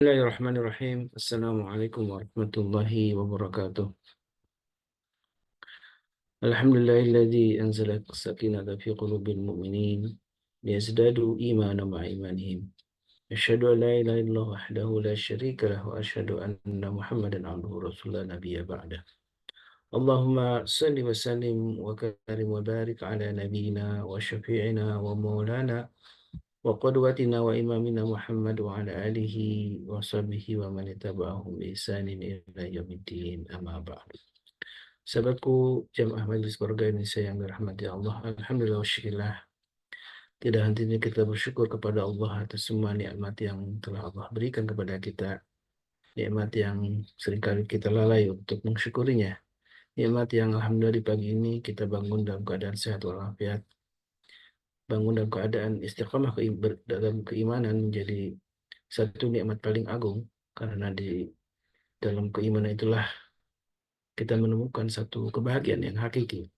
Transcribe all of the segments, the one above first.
Bismillahirrahmanirrahim. Assalamualaikum warahmatullahi wabarakatuh. Alhamdulillahilladzi anzala as-sakinata fi qulubil mu'minin liyazdadu imanan ma'a imanihim. Asyhadu an la ilaha illallah wahdahu la syarika lahu wa asyhadu anna Muhammadan abduhu wa rasuluhu nabiyya ba'da. Allahumma salli wa sallim wa karim wa barik ala nabiyyina wa syafi'ina wa maulana wa qudwatina wa imamina Muhammad wa ala alihi wa sahbihi wa man tabi'ahum bi ihsanin ila yaumiddin amma ba'du. Sahabatku jamaah Majelis Keluarga Indonesia yang dirahmati Allah, alhamdulillah wa syukurillah. Tidak hentinya kita bersyukur kepada Allah atas semua nikmat yang telah Allah berikan kepada kita, nikmat yang seringkali kita lalai untuk mensyukurinya. Nikmat yang alhamdulillah di pagi ini kita bangun dalam keadaan sehat walafiat, bangun dalam keadaan istiqamah dalam keimanan menjadi satu nikmat paling agung, karena di dalam keimanan itulah kita menemukan satu kebahagiaan yang hakiki.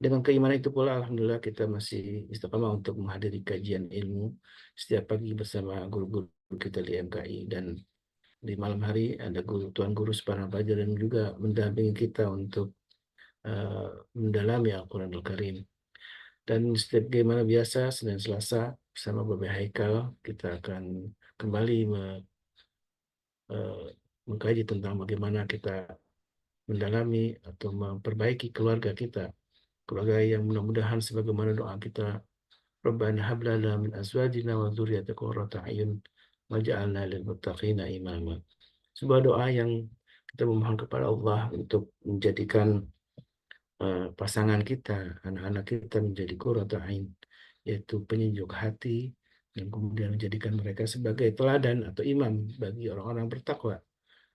Dengan keimanan itu pula alhamdulillah kita masih istiqamah untuk menghadiri kajian ilmu setiap pagi bersama guru-guru kita di MKI, dan di malam hari ada tuan guru sepanjang pelajaran yang juga mendampingi kita untuk uh, mendalami Al-Quranul Karim. Dan setiap bagaimana biasa Senin Selasa bersama Bapak Haikal kita akan kembali uh, mengkaji tentang bagaimana kita mendalami atau memperbaiki keluarga kita, keluarga yang mudah-mudahan sebagaimana doa kita, Rabbana hab lana min azwajina wa dzurriyyatina qurrata a'yun waj'alna lil muttaqina imama. Sebuah doa yang kita memohon kepada Allah untuk menjadikan pasangan kita, anak-anak kita menjadi qurrata a'yun, yaitu penyejuk hati, dan kemudian menjadikan mereka sebagai teladan atau imam bagi orang-orang bertakwa.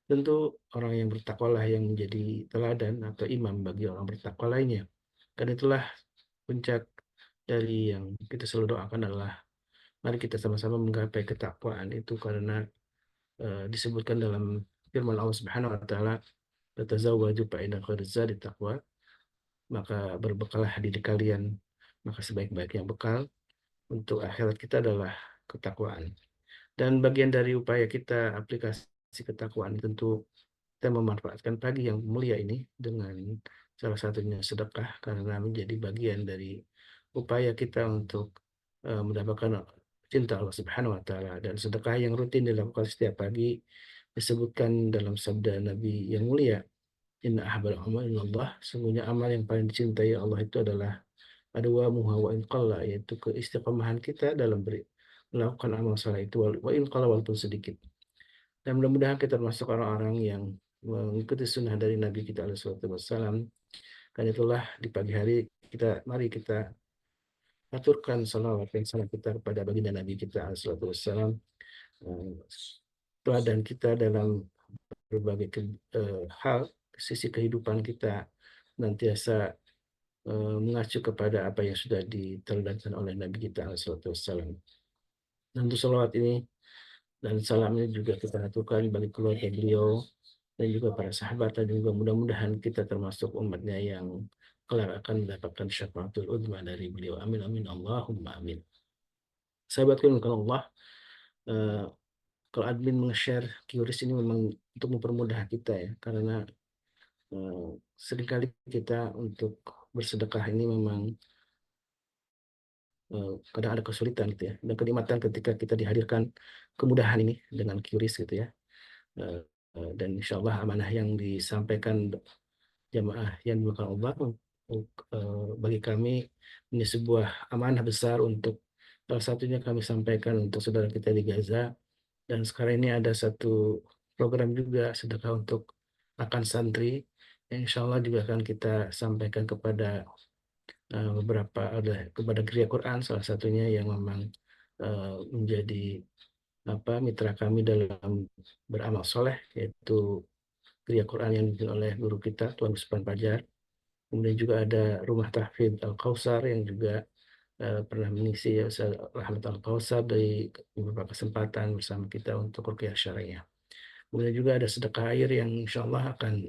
Tentu orang yang bertakwalah yang menjadi teladan atau imam bagi orang bertakwa lainnya. Dan itulah puncak dari yang kita selalu doakan adalah mari kita sama-sama menggapai ketakwaan itu, karena disebutkan dalam firman Allah Subhanahu wa taala, "Tatazawwaju fa inna khairaz zadi taqwa." Maka berbekalah diri kalian, maka sebaik-baiknya bekal untuk akhirat kita adalah ketakwaan. Dan bagian dari upaya kita aplikasi ketakwaan tentu kita memanfaatkan pagi yang mulia ini dengan salah satunya sedekah, karena menjadi bagian dari upaya kita untuk mendapatkan cinta Allah Subhanahu wa taala. Dan sedekah yang rutin dilakukan setiap pagi disebutkan dalam sabda Nabi yang mulia, inna ahbal amal Allah, sungguhnya amal yang paling dicintai Allah itu adalah adwamuha wa in qalla, yaitu keistiqomahan kita dalam melakukan amal saleh itu, wa in qalla, walaupun sedikit. Dan mudah-mudahan kita termasuk orang-orang yang mengikuti sunnah dari Nabi kita alaihi wassalam. Dan itulah di pagi hari mari kita aturkan salawat dan salam kita kepada baginda Nabi kita alaihi wassalam, teladan kita dalam berbagai hal sisi kehidupan kita, nantiasa mengacu kepada apa yang sudah diteladankan oleh Nabi kita alaihi wassalam. Tentu salawat ini dan salamnya juga kita aturkan bagi keluarga beliau dan juga para sahabat, dan juga mudah-mudahan kita termasuk umatnya yang kelak akan mendapatkan syafaatul uzma dari beliau. Amin amin Allahumma amin. Sahabatku yang Allah, eh, kalau admin meng-share QRIS ini memang untuk mempermudah kita ya, karena eh, seringkali kita untuk bersedekah ini memang kadang ada kesulitan gitu ya, dan kenikmatan ketika kita dihadirkan kemudahan ini dengan QRIS gitu ya. Eh, dan insya Allah amanah yang disampaikan jamaah yang dimuliakan Allah bagi kami ini sebuah amanah besar, untuk salah satunya kami sampaikan untuk saudara kita di Gaza. Dan sekarang ini ada satu program juga sedekah untuk akan santri yang insya Allah juga akan kita sampaikan kepada beberapa, ada kepada Gereja Quran salah satunya yang memang menjadi mitra kami dalam beramal soleh, yaitu Gereja Quran yang dipimpin oleh guru kita Tuan Usman Fajar. Kemudian juga ada Rumah Tahfidz Al-Kausar yang juga pernah mengisi ya, Ustaz Rahmat Al-Kausar dari beberapa kesempatan bersama kita untuk ruqyah syariah. Kemudian juga ada sedekah air yang insya Allah akan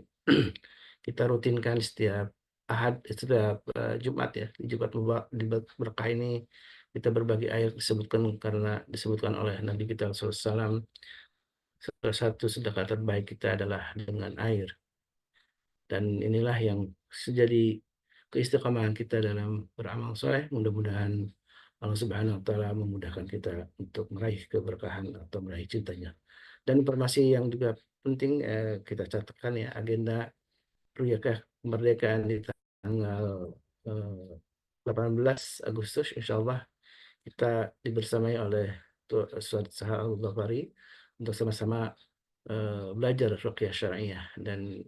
kita rutinkan setiap Ahad, setiap Jumat ya. Di Jumat di berkah ini kita berbagi air, disebutkan karena disebutkan oleh Nabi kita SAW, salah satu sedekah terbaik kita adalah dengan air. Dan inilah yang menjadi keistiqomahan kita dalam beramal soleh. Mudah-mudahan Allah Subhanahu wa taala memudahkan kita untuk meraih keberkahan atau meraih cintanya. Dan informasi yang juga penting kita catatkan ya, agenda Ruyakah kemerdekaan di tanggal 18 Agustus, insya Allah kita dibersamai oleh Ustaz Saha Al-Ghafari untuk sama-sama belajar ruqyah syariah, dan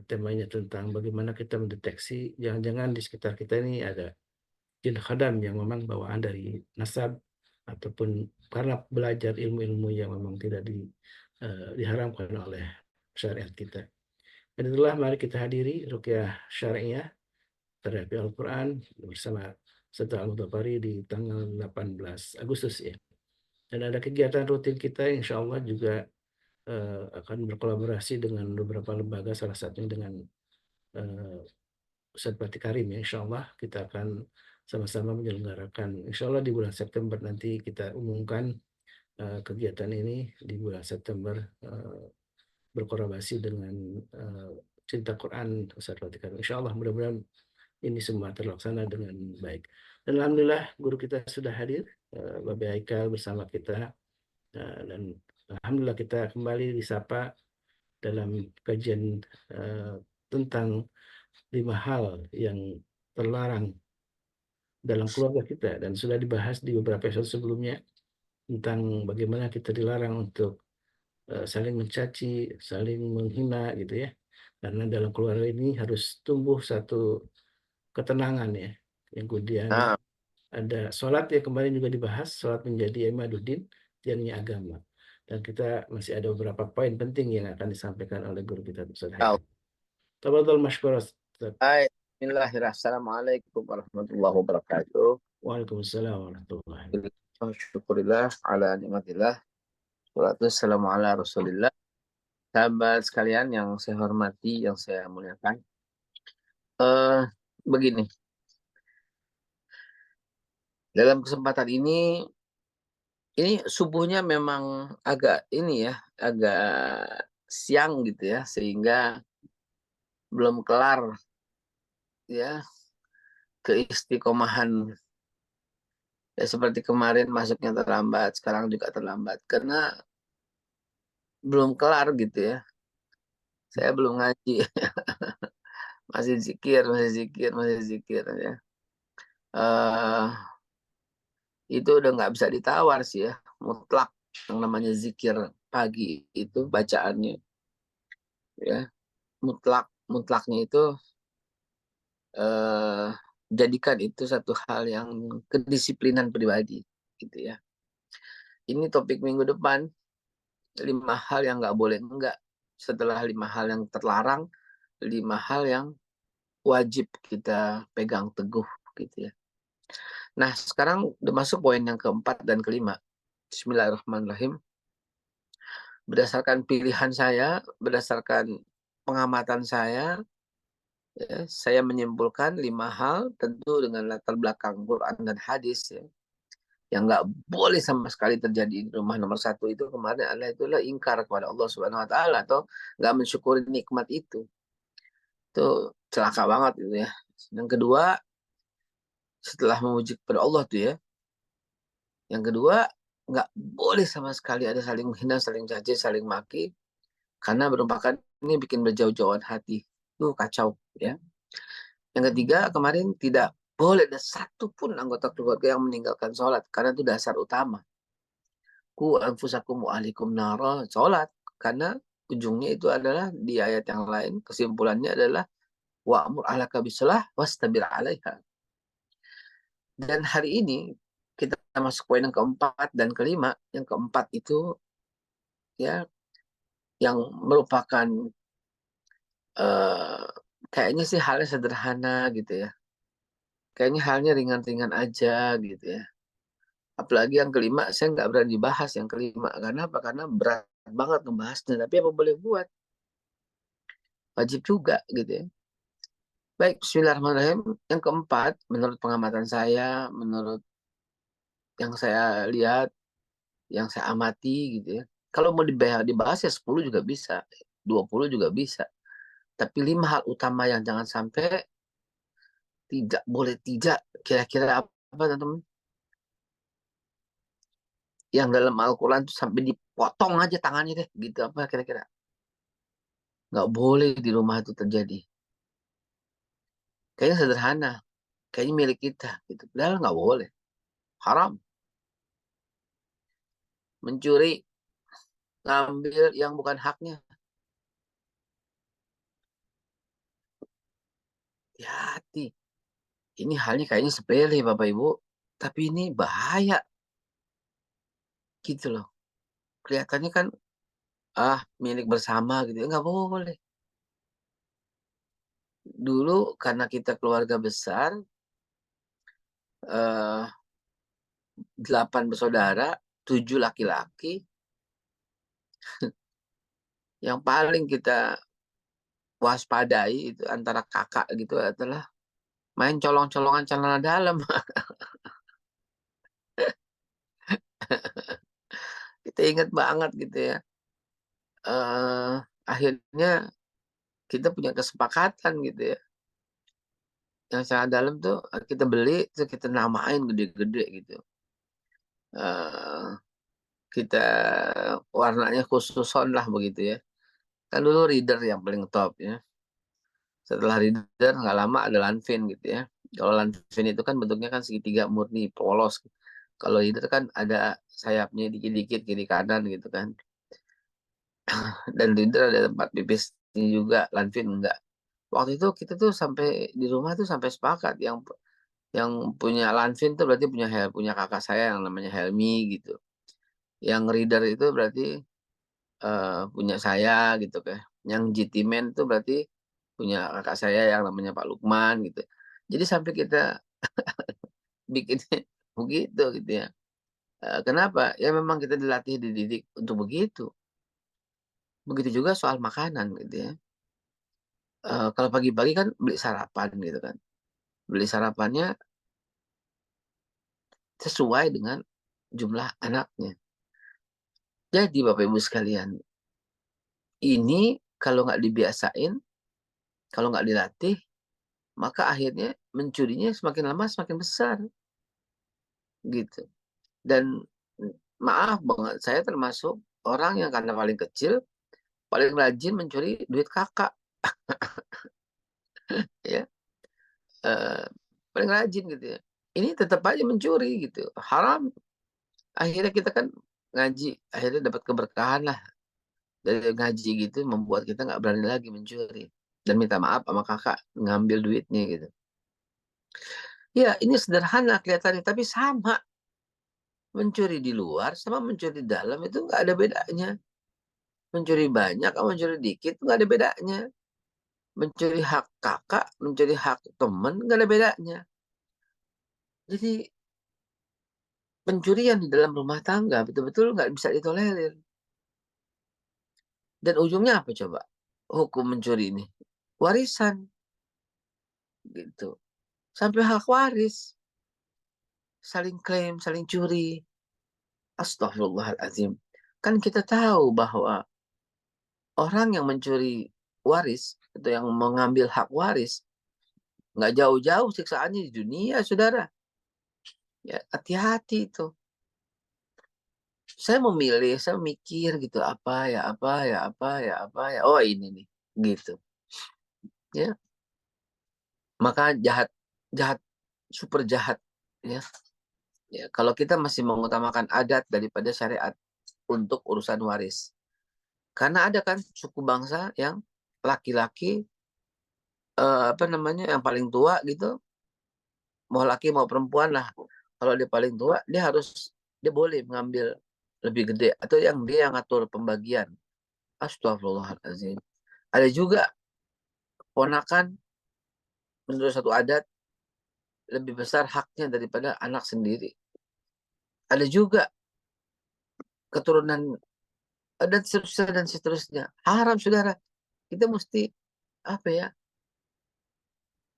temanya tentang bagaimana kita mendeteksi jangan-jangan di sekitar kita ini ada jin khadam yang memang bawaan dari nasab ataupun karena belajar ilmu-ilmu yang memang tidak diharamkan oleh syariat kita. Dan itulah mari kita hadiri ruqyah syariah terapi Al-Quran bersama Ustaz Al-Mutafari di tanggal 18 Agustus ya. Dan ada kegiatan rutin kita insya Allah juga akan berkolaborasi dengan beberapa lembaga, salah satunya dengan uh, Ustaz Fatih Karim ya. Insya Allah kita akan sama-sama menyelenggarakan, insya Allah di bulan September nanti kita umumkan kegiatan ini di bulan September, berkolaborasi dengan Cinta Quran Ustaz Fatih Karim. Insya Allah mudah-mudahan ini semua terlaksana dengan baik. Dan alhamdulillah guru kita sudah hadir, Bapak Haikal bersama kita, dan alhamdulillah kita kembali disapa dalam kajian tentang 5 hal yang terlarang dalam keluarga kita, dan sudah dibahas di beberapa episode sebelumnya tentang bagaimana kita dilarang untuk saling mencaci, saling menghina gitu ya. Karena dalam keluarga ini harus tumbuh satu ketenangan ya. Yang kemudian Nah, ada sholat yang kemarin juga dibahas, sholat menjadi imaduddin, tiangnya agama. Dan kita masih ada beberapa poin penting yang akan disampaikan oleh guru kita, Ustaz ya. Haikal. Tafadhol mashkur, Ustaz. Hai, Bismillahirrahmanirrahim. Assalamualaikum warahmatullahi wabarakatuh. Waalaikumsalam warahmatullahi wabarakatuh. Syukurillah ala nikmatillah. Salatu wassalamu ala rasulillah. Sahabat sekalian yang saya hormati, yang saya muliakan. Eh, Begini, dalam kesempatan ini subuhnya memang agak ini ya, agak siang gitu ya, sehingga belum kelar ya keistiqomahan. Ya seperti kemarin masuknya terlambat, sekarang juga terlambat karena belum kelar gitu ya. Saya belum ngaji, masih zikir, masih zikir, masih zikir ya. Eh itu udah nggak bisa ditawar sih ya, mutlak yang namanya zikir pagi itu bacaannya ya, mutlaknya itu eh jadikan itu satu hal yang kedisiplinan pribadi gitu ya. Ini topik minggu depan, 5 hal yang nggak boleh enggak. Setelah 5 hal yang terlarang, 5 hal yang wajib kita pegang teguh gitu ya. Nah, sekarang udah masuk poin yang keempat dan kelima. Bismillahirrahmanirrahim. Berdasarkan pilihan saya, berdasarkan pengamatan saya menyimpulkan 5 hal tentu dengan latar belakang Quran dan hadis ya. Yang nggak boleh sama sekali terjadi di rumah. Nomor 1 itu kemarin itulah ingkar kepada Allah Subhanahu Wa Taala atau nggak mensyukuri nikmat itu. Itu celaka banget gitu ya. Yang kedua, setelah memuji kepada Allah tuh ya, yang kedua nggak boleh sama sekali ada saling menghina, saling caci, saling maki, karena merupakan ini bikin berjauh-jauhan hati. Itu kacau ya. Yang ketiga, kemarin tidak boleh ada satupun anggota keluarga yang meninggalkan sholat, karena itu dasar utama. Ku anfusakum wa ahlikum nara, sholat. Karena ujungnya itu adalah di ayat yang lain, kesimpulannya adalah wa'mur ahlaka bisalah wastabir 'alaiha. Dan hari ini kita masuk poin yang keempat dan kelima. Yang keempat itu ya yang merupakan eh, kayaknya sih halnya sederhana gitu ya. Kayaknya halnya ringan-ringan aja gitu ya. Apalagi yang kelima, saya nggak berani bahas yang kelima. Karena apa? Karena berat banget ngebahasnya. Tapi apa boleh buat? Wajib juga gitu ya. Baik, bismillahirrahmanirrahim. Yang keempat, menurut pengamatan saya, menurut yang saya lihat, yang saya amati gitu ya. Kalau mau dibahas ya 10 juga bisa, 20 juga bisa. Tapi 5 hal utama yang jangan sampai tidak boleh tidak, kira-kira apa teman-teman? Yang dalam Al-Quran tuh sampai dipotong aja tangannya deh, gitu apa kira-kira? Nggak boleh di rumah itu terjadi. Kayaknya sederhana, kayaknya milik kita, gitu. Padahal nggak boleh, haram. Mencuri, ngambil yang bukan haknya. Hati-hati. Ini halnya kayaknya sepele Bapak Ibu, tapi ini bahaya gitu loh. Kelihatannya kan milik bersama gitu. Nggak boleh. Dulu karena kita keluarga besar, eh, 8 bersaudara, 7 laki-laki, yang paling kita waspadai itu antara kakak gitu adalah main colong-colongan celana dalam. Kita ingat banget gitu ya. Akhirnya kita punya kesepakatan gitu ya. Yang celana dalam tuh kita beli, terus kita namain gede-gede gitu. eh kita warnanya khususon lah begitu ya. Kan dulu reader yang paling top ya. Setelah reader nggak lama ada Lanvin gitu ya. Kalau Lanvin itu kan bentuknya kan segitiga murni, polos. Kalau reader kan ada sayapnya dikit-dikit kiri kanan gitu kan. Dan reader ada tempat pipisnya juga, Lanvin enggak. Waktu itu kita tuh sampai di rumah tuh sampai sepakat yang punya Lanvin tuh berarti punya kakak saya yang namanya Helmi gitu. Yang reader itu berarti punya saya gitu kan. Yang GT Man tuh berarti punya kakak saya yang namanya Pak Lukman gitu. Jadi sampai kita bikin begitu gitu ya. Kenapa? Ya memang kita dilatih, dididik untuk begitu. Begitu juga soal makanan gitu ya. Kalau pagi-pagi kan beli sarapan gitu kan. Beli sarapannya sesuai dengan jumlah anaknya. Jadi Bapak Ibu sekalian, ini kalau nggak dibiasain, kalau nggak dilatih, maka akhirnya mencurinya semakin lama semakin besar gitu. Dan maaf banget, saya termasuk orang yang karena paling kecil, paling rajin mencuri duit kakak, ya, eh, paling rajin gitu ya. Ini tetap aja mencuri gitu, haram. Akhirnya kita kan ngaji, akhirnya dapat keberkahan lah dari ngaji gitu, membuat kita nggak berani lagi mencuri dan minta maaf sama kakak ngambil duitnya gitu. Ya ini sederhana kelihatannya, tapi sama, mencuri di luar sama mencuri di dalam itu nggak ada bedanya. Mencuri banyak sama mencuri dikit nggak ada bedanya. Mencuri hak kakak, mencuri hak teman, nggak ada bedanya. Jadi pencurian di dalam rumah tangga betul-betul nggak bisa ditolerir. Dan ujungnya apa coba? Hukum mencuri ini. Warisan. Gitu. Sampai hak waris. Saling klaim, saling curi. Astagfirullahaladzim. Kan kita tahu bahwa orang yang mencuri waris, atau yang mengambil hak waris, nggak jauh-jauh siksaannya di dunia, saudara. Ya, hati-hati itu. Saya memilih, saya mikir gitu, apa ya, apa ya, apa ya, apa ya. Oh ini nih, gitu. Ya, maka jahat, jahat, super jahat. Ya, ya. Kalau kita masih mengutamakan adat daripada syariat untuk urusan waris, karena ada kan suku bangsa yang laki-laki apa namanya yang paling tua gitu, mau laki mau perempuan lah. Kalau dia paling tua, dia boleh mengambil lebih gede atau dia yang ngatur pembagian. Astagfirullahaladzim. Ada juga ponakan menurut satu adat lebih besar haknya daripada anak sendiri. Ada juga keturunan dan seterusnya dan seterusnya. Haram saudara. Kita mesti apa ya?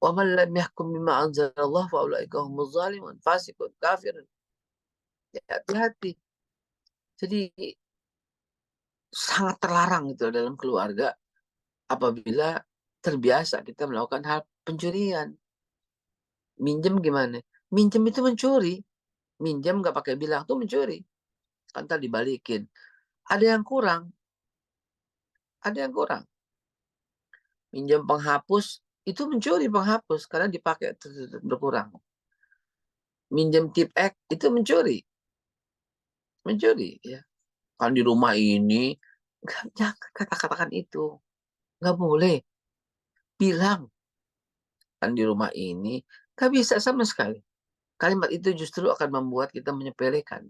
Wa man lam yahkum bima anzalallah fa ulaika humuz zalimun, fasiqun, kafir. Ya, hati-hati. Jadi sangat terlarang itu dalam keluarga apabila terbiasa kita melakukan hal pencurian. Minjem gimana? Minjem itu mencuri. Minjem nggak pakai bilang tuh mencuri. Kan tadi dibalikin. Ada yang kurang. Ada yang kurang. Minjem penghapus itu mencuri penghapus karena dipakai berkurang. Minjem tip X itu mencuri. Mencuri ya. Kan di rumah ini jangan kata-katakan itu. Nggak boleh. Bilang kan di rumah ini nggak bisa sama sekali. Kalimat itu justru akan membuat kita menyepelekan.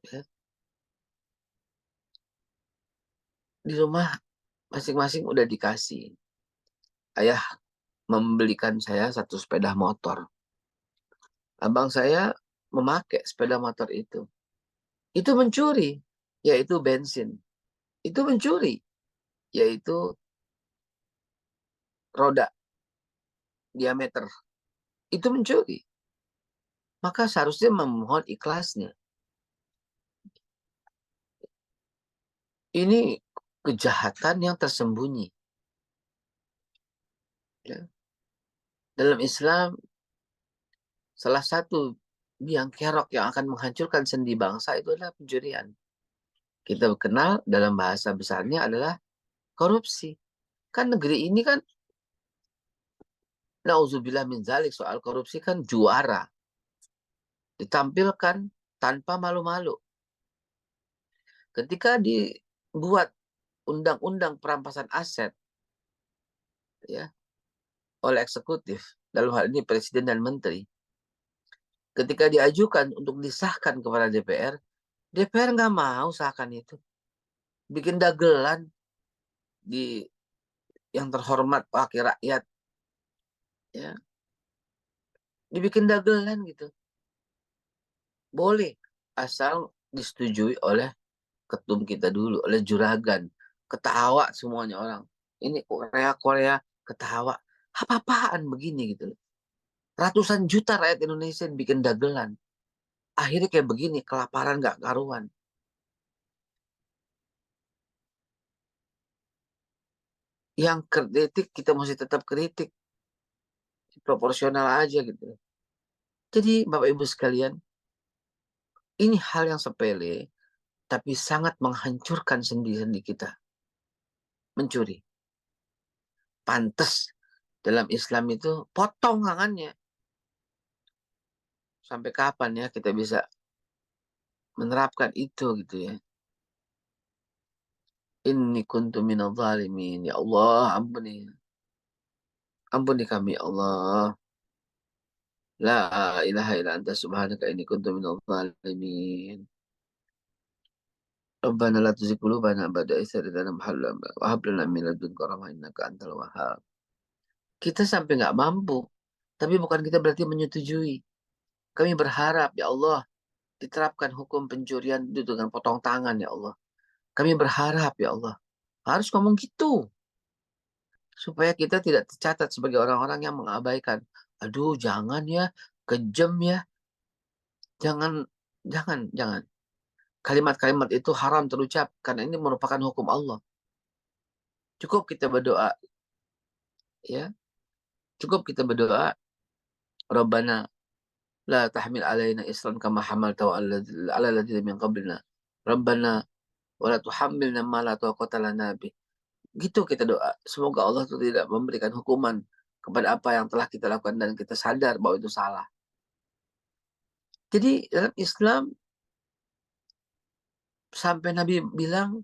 Ya. Di rumah masing-masing udah dikasih. Ayah membelikan saya satu sepeda motor. Abang saya memakai sepeda motor itu. Itu mencuri, yaitu bensin. Itu mencuri, yaitu roda diameter. Itu mencuri. Maka seharusnya memohon ikhlasnya. Ini kejahatan yang tersembunyi. Ya. Dalam Islam, salah satu biang kerok yang akan menghancurkan sendi bangsa itu adalah pencurian. Kita kenal dalam bahasa besarnya adalah korupsi. Kan negeri ini kan, nauzubillah min zalik, soal korupsi kan juara. Ditampilkan tanpa malu-malu. Ketika dibuat undang-undang perampasan aset ya oleh eksekutif, dalam hal ini presiden dan menteri, ketika diajukan untuk disahkan kepada DPR, DPR nggak mau sahkan itu. Bikin dagelan di yang terhormat wakil rakyat, ya, dibikin dagelan gitu. Boleh, asal disetujui oleh ketum kita dulu, oleh juragan. Ketawa semuanya orang. Ini Korea-Korea ketawa. Apa-apaan begini gitu. Ratusan juta rakyat Indonesia yang bikin dagelan. Akhirnya kayak begini, kelaparan gak karuan. Yang kritik kita mesti tetap kritik. Proporsional aja gitu. Jadi Bapak Ibu sekalian, ini hal yang sepele, tapi sangat menghancurkan sendi-sendi kita. Mencuri. Pantes dalam Islam itu potong tangannya. Sampai kapan ya kita bisa menerapkan itu gitu ya. Inni kuntu minadh zalimin. Ya Allah, ampuni. Ampuni kami, ya Allah. La ilaha illa anta subhanaka inni kuntu minadh zalimin. Rabbana la tuzigh qulubana ba'da idh hadaytana wa hab lana min ladunka rahmah innaka antal wahhab. Kita sampai nggak mampu, tapi bukan kita berarti menyetujui. Kami berharap, ya Allah, diterapkan hukum pencurian itu dengan potong tangan, ya Allah. Kami berharap, ya Allah. Harus ngomong gitu. Supaya kita tidak tercatat sebagai orang-orang yang mengabaikan. Aduh, jangan ya, kejam ya. Jangan, jangan. Kalimat-kalimat itu haram terucap karena ini merupakan hukum Allah. Cukup kita berdoa, ya. Cukup kita berdoa, Rabbana la tahmil alaina isran kama hamaltahu ala ladzina min qablina. Rabbana wa la tuhammilna ma la taqata lana bih. Gitu kita doa. Semoga Allah itu tidak memberikan hukuman kepada apa yang telah kita lakukan dan kita sadar bahwa itu salah. Jadi dalam Islam sampai Nabi bilang,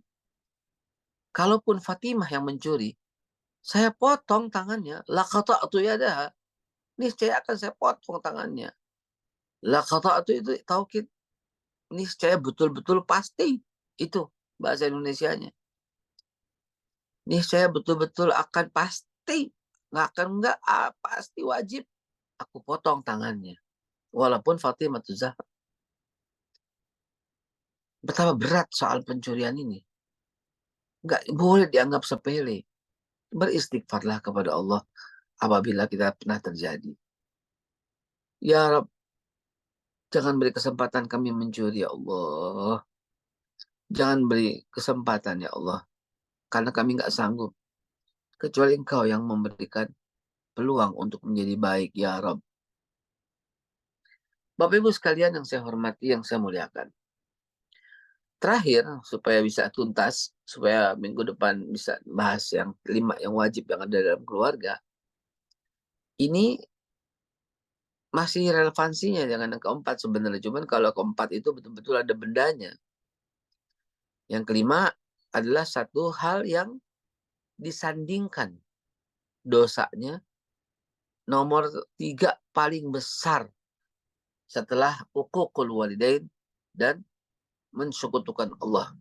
kalaupun Fatimah yang mencuri, saya potong tangannya. Laqata'tu yadaha. Niscaya akan saya potong tangannya. Laqata'tu itu taukid. Niscaya betul-betul pasti. Itu bahasa Indonesianya. Niscaya betul-betul akan pasti. Nggak akan nggak, pasti wajib. Aku potong tangannya. Walaupun Fatimah Zahra. Betapa berat soal pencurian ini. Nggak boleh dianggap sepele. Beristighfarlah kepada Allah apabila kita pernah terjadi. Ya Rab, jangan beri kesempatan kami mencuri, ya Allah. Jangan beri kesempatan ya Allah. Karena kami nggak sanggup. Kecuali Engkau yang memberikan peluang untuk menjadi baik ya Rob. Bapak Ibu sekalian yang saya hormati, yang saya muliakan. Terakhir, supaya bisa tuntas, supaya minggu depan bisa bahas yang 5 yang wajib yang ada dalam keluarga. Ini masih relevansinya dengan yang keempat sebenarnya. Cuman kalau keempat itu betul-betul ada bendanya. Yang kelima adalah satu hal yang disandingkan dosanya. Nomor 3 paling besar setelah uququl walidain dan mensekutukan Allah.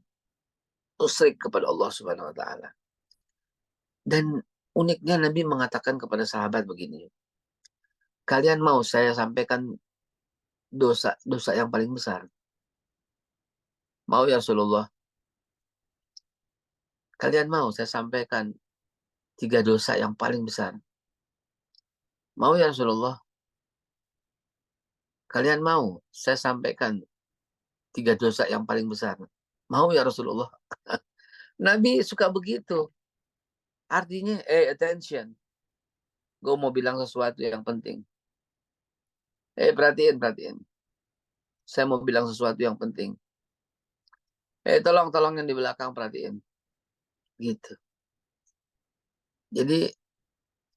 Usrik kepada Allah Subhanahu wa taala. Dan uniknya Nabi mengatakan kepada sahabat begini. Kalian mau saya sampaikan dosa yang paling besar? Mau ya Rasulullah? Kalian mau saya sampaikan 3 dosa yang paling besar? Mau ya Rasulullah? Kalian mau saya sampaikan 3 dosa yang paling besar? Mau ya Rasulullah? Nabi suka begitu. Artinya, attention. Gue mau bilang sesuatu yang penting. Perhatiin. Saya mau bilang sesuatu yang penting. Tolong yang di belakang perhatiin. Gitu. Jadi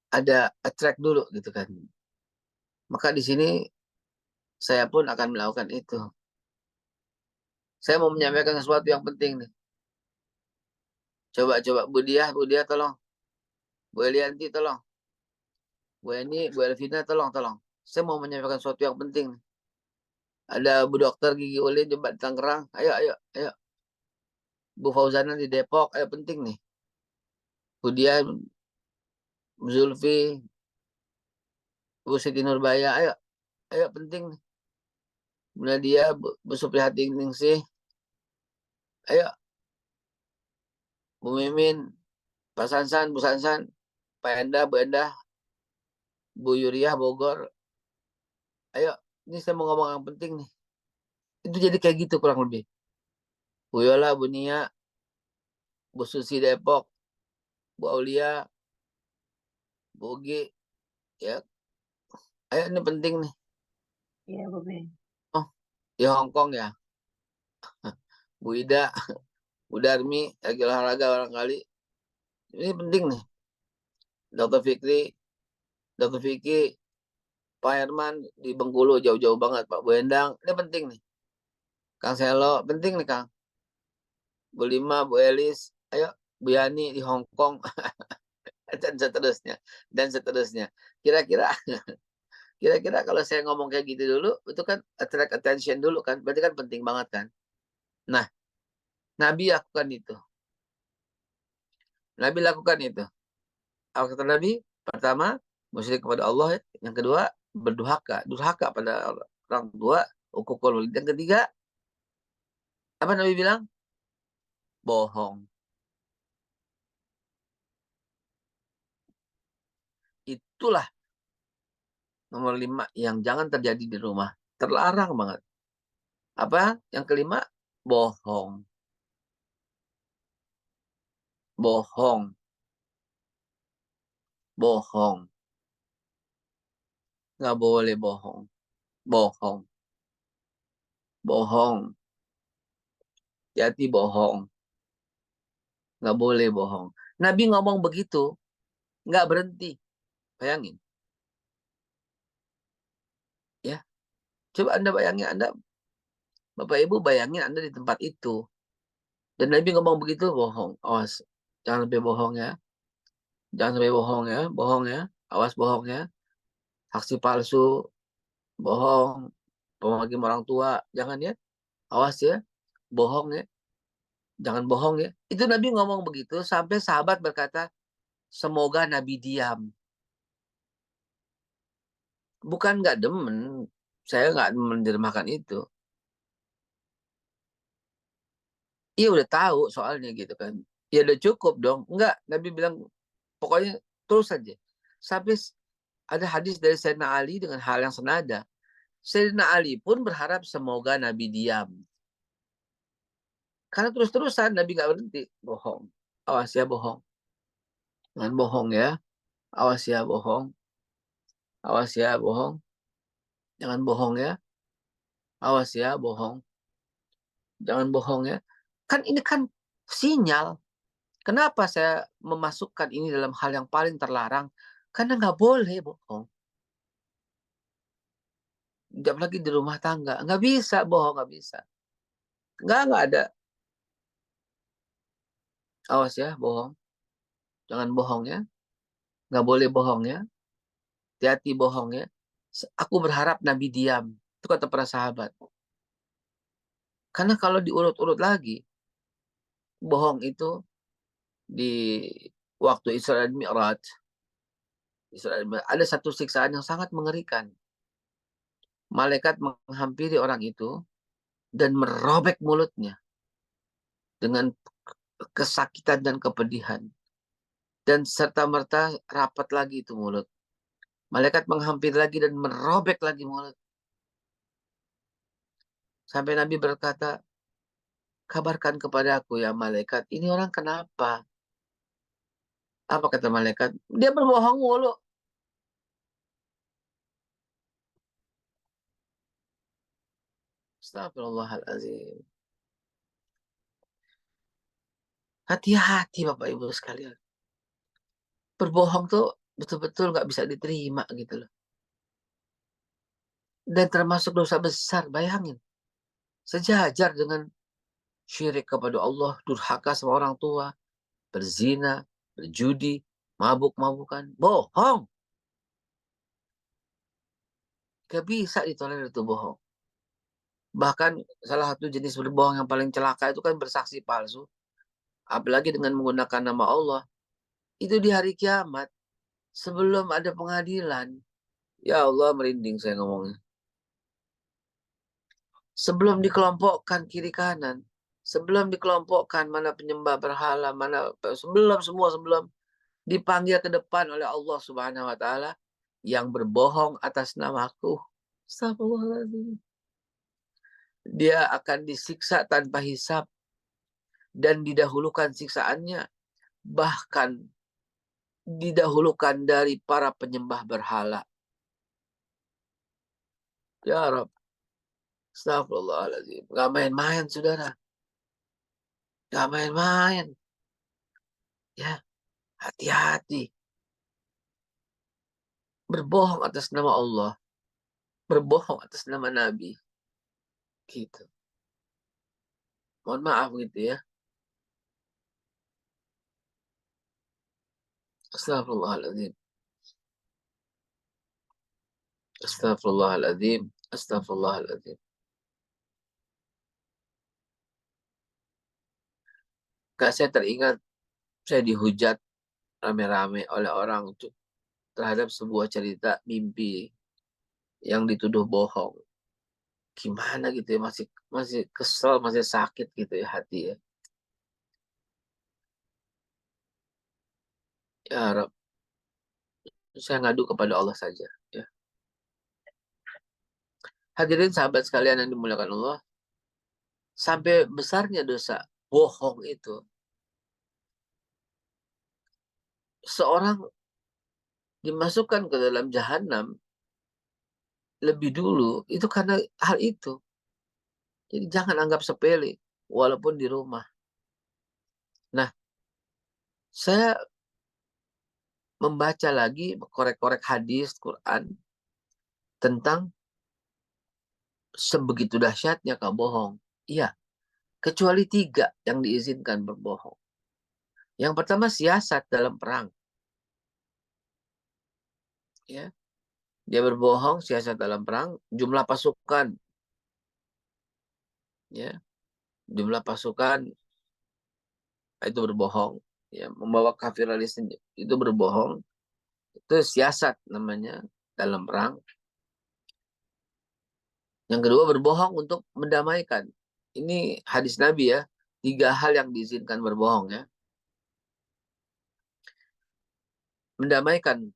ada attract dulu gitu kan. Maka di sini saya pun akan melakukan itu. Saya mau menyampaikan sesuatu yang penting nih. Coba Bu Diah tolong. Bu Elianti tolong. Bu Eni, Bu Elvina tolong. Saya mau menyampaikan sesuatu yang penting nih. Ada Bu Dokter Gigi Ulin coba di Tangerang. Ayo. Bu Fauzana di Depok. Ayo penting nih. Bu Diah, Bu Zulfi, Bu Siti Nurbaya. Ayo penting nih. Bu Nadia, Bu Supriyati Ningsih. Ayo. Bu Mimin, Pak Sansan, Bu Sansan, Pak Enda, Bu Endah, Bu Yuriah Bogor. Ayo, ini saya mau ngomong yang penting nih. Itu jadi kayak gitu kurang lebih. Bu Yola, Bu Nia, Bu Susi Depok, Bu Aulia, Bu Ugi, ya. Ayo ini penting nih. Iya, Bu Ben. Oh, di Hong Kong ya. Bu Ida, Bu Darmi, lagi olahraga barangkali. Ini penting nih. Dr. Fikri, Dr. Vicky, Pak Herman di Bengkulu jauh-jauh banget. Pak Bu Endang, ini penting nih. Kang Selo, penting nih Kang. Bu Lima, Bu Elis, ayo Bu Yani di Hong Kong, dan seterusnya. Kira-kira kalau saya ngomong kayak gitu dulu, itu kan attract attention dulu kan, berarti kan penting banget kan. Nah, Nabi lakukan itu. Apa kata Nabi? Pertama, musyrik kepada Allah. Yang kedua, durhaka pada orang tua. Yang ketiga, apa Nabi bilang? Bohong. Itulah nomor 5 yang jangan terjadi di rumah. Terlarang banget. Apa? Yang kelima, bohong. Bohong. Nggak boleh bohong. Bohong. Hati bohong. Nggak boleh bohong. Nabi ngomong begitu, nggak berhenti. Bayangin. Ya, coba Anda bayangin, Bapak Ibu bayangin Anda di tempat itu. Dan Nabi ngomong begitu, bohong. Awas, jangan sampai bohong ya. Bohong ya. Awas bohong ya. Saksi palsu, bohong. Pemagim orang tua, jangan ya. Awas ya, bohong ya. Jangan bohong ya. Itu Nabi ngomong begitu sampai sahabat berkata, semoga Nabi diam. Bukan nggak demen, saya nggak menerjemahkan itu. Iya udah tahu soalnya gitu kan. Ya udah cukup dong. Enggak, Nabi bilang pokoknya terus saja. Sampai ada hadis dari Sayyidina Ali dengan hal yang senada. Sayyidina Ali pun berharap semoga Nabi diam. Karena terus-terusan Nabi nggak berhenti bohong. Awas ya bohong. Jangan bohong ya. Awas ya bohong. Awas ya bohong. Jangan bohong ya. Awas ya bohong. Jangan bohong ya. Kan ini kan sinyal. Kenapa saya memasukkan ini dalam hal yang paling terlarang? Karena nggak boleh bohong. Apalagi di rumah tangga. Nggak bisa bohong, nggak bisa. Nggak ada. Awas ya bohong. Jangan bohong ya. Nggak boleh bohong ya. Hati-hati bohong ya. Aku berharap Nabi diam. Itu kata para sahabat. Karena kalau diurut-urut lagi, bohong itu di waktu Isra dan Mi'raj, ada satu siksaan yang sangat mengerikan. Malaikat menghampiri orang itu dan merobek mulutnya dengan kesakitan dan kepedihan. Dan serta-merta rapat lagi itu mulut. Malaikat menghampiri lagi dan merobek lagi mulut. Sampai Nabi berkata, kabarkan kepada aku ya malaikat, ini orang kenapa? Apa kata malaikat? Dia berbohong mulu. Astagfirullahaladzim. Hati-hati Bapak Ibu sekalian. Berbohong tuh betul-betul nggak bisa diterima gitu loh. Dan termasuk dosa besar, bayangin. Sejajar dengan syirik kepada Allah, durhaka sama orang tua, berzina, berjudi, mabuk-mabukan, bohong. Gak bisa ditolerir itu bohong. Bahkan salah satu jenis berbohong yang paling celaka itu kan bersaksi palsu. Apalagi dengan menggunakan nama Allah. Itu di hari kiamat. Sebelum ada pengadilan. Ya Allah merinding saya ngomongnya. Sebelum dikelompokkan kiri kanan. Sebelum dikelompokkan mana penyembah berhala. Sebelum dipanggil ke depan oleh Allah Subhanahu wa taala yang berbohong atas namaku. Astagfirullahaladzim. Dia akan disiksa tanpa hisab dan didahulukan siksaannya bahkan didahulukan dari para penyembah berhala. Ya Rabb. Astagfirullahaladzim. Gak main-main saudara. Gak main-main. Ya, hati-hati. Berbohong atas nama Allah. Berbohong atas nama Nabi. Gitu. Mohon maaf gitu ya. Astagfirullahaladzim. Astagfirullahaladzim. Astagfirullahaladzim. Kak, saya teringat saya dihujat rame-rame oleh orang terhadap sebuah cerita mimpi yang dituduh bohong. Gimana gitu ya, masih kesel, masih sakit gitu ya hati ya. Ya Rabb, saya ngadu kepada Allah saja ya. Hadirin sahabat sekalian yang dimuliakan Allah, sampai besarnya dosa bohong itu, seorang dimasukkan ke dalam jahanam lebih dulu itu karena hal itu. Jadi jangan anggap sepele walaupun di rumah. Nah, saya membaca lagi korek-korek hadis Quran tentang sebegitu dahsyatnya kau bohong. Iya, kecuali 3 yang diizinkan berbohong. Yang pertama siasat dalam perang. Ya, dia berbohong siasat dalam perang, jumlah pasukan. Ya, jumlah pasukan itu berbohong. Ya, membawa kafir itu berbohong. Itu siasat namanya dalam perang. Yang kedua berbohong untuk mendamaikan. Ini hadis Nabi ya. 3 hal yang diizinkan berbohong ya. Mendamaikan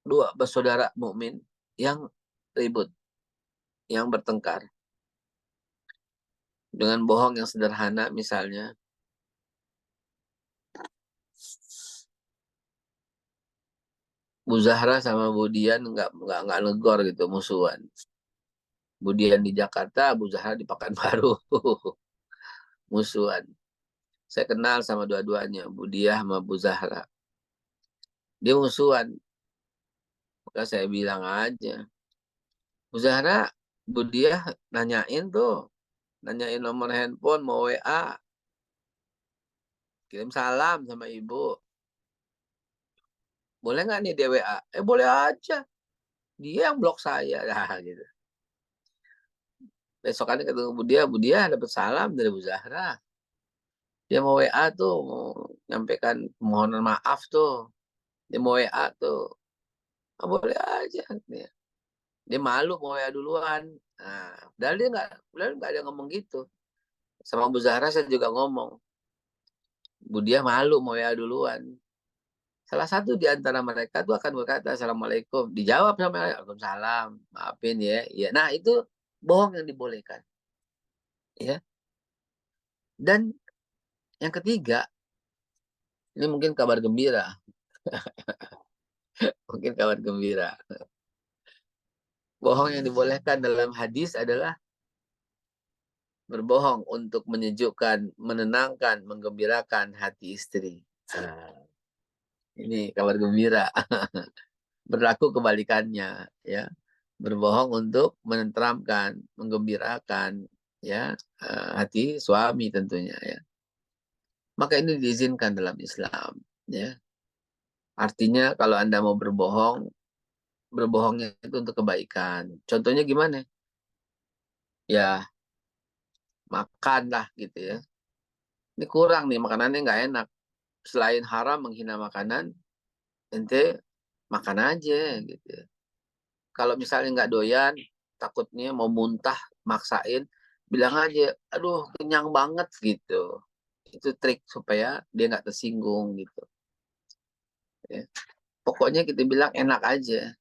2 bersaudara mukmin yang ribut, yang bertengkar. dengan bohong yang sederhana misalnya. Bu Zahra sama Bu Dian nggak negor gitu, musuhan. Bu Dian di Jakarta, Bu Zahra di Pekanbaru. Musuhan. Saya kenal sama dua-duanya, Bu Diah sama Bu Zahra. Dia musuhan. Maka saya bilang aja, Bu Zahra, Bu Diah nanyain nomor handphone, mau WA, kirim salam sama ibu. Boleh nggak nih dia WA? Boleh aja. Dia yang blok saya. Nah, gitu. Besokannya ketemu Bu Diah dapat salam dari Bu Zahra. Dia mau WA tuh, mau nyampaikan permohonan maaf tuh. Dia mau WA tuh. Boleh aja. Dia malu mau WA duluan. Nah, padahal nggak ada ngomong gitu. Sama Bu Zahra saya juga ngomong. Bu Diah malu mau WA duluan. Salah satu di antara mereka tuh akan berkata, Assalamualaikum. Dijawab sama Waalaikumsalam. Maafin ya. Ya. Nah, itu bohong yang dibolehkan. Ya. Dan yang ketiga, ini mungkin kabar gembira. Mungkin kabar gembira. Bohong yang dibolehkan dalam hadis adalah berbohong untuk menyejukkan, menenangkan, menggembirakan hati istri. Nah, ini kabar gembira. Berlaku kebalikannya, ya. Berbohong untuk menenteramkan, menggembirakan, ya, hati suami tentunya, ya. Maka ini diizinkan dalam Islam, ya. Artinya kalau Anda mau berbohong, berbohongnya itu untuk kebaikan. Contohnya gimana? Ya, makan lah gitu ya. Ini kurang nih, makanannya nggak enak. Selain haram menghina makanan, ente makan aja gitu. Kalau misalnya nggak doyan, takutnya mau muntah, maksain, bilang aja, aduh kenyang banget gitu. Itu trik supaya dia nggak tersinggung gitu. Ya. Pokoknya kita bilang enak aja.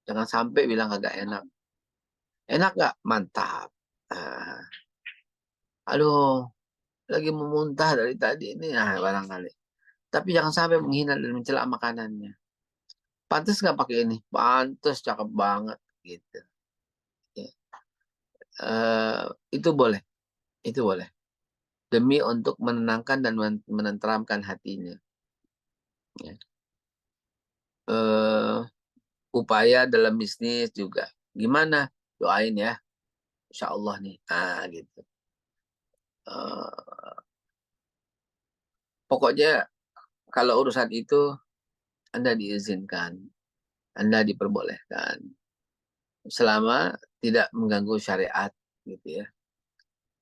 Jangan sampai bilang agak enak. Enak nggak? Mantap. Nah, aduh, lagi memuntah dari tadi ini, nah barangkali. Tapi jangan sampai menghina dan mencela makanannya. Pantas nggak pakai ini? Pantas, cakep banget gitu. Ya. Itu boleh, itu boleh. Demi untuk menenangkan dan menenteramkan hatinya. Ya. Upaya dalam bisnis juga. Gimana? Doain ya. Insya Allah nih. Gitu. Pokoknya kalau urusan itu Anda diizinkan. Anda diperbolehkan. Selama tidak mengganggu syariat. Gitu ya.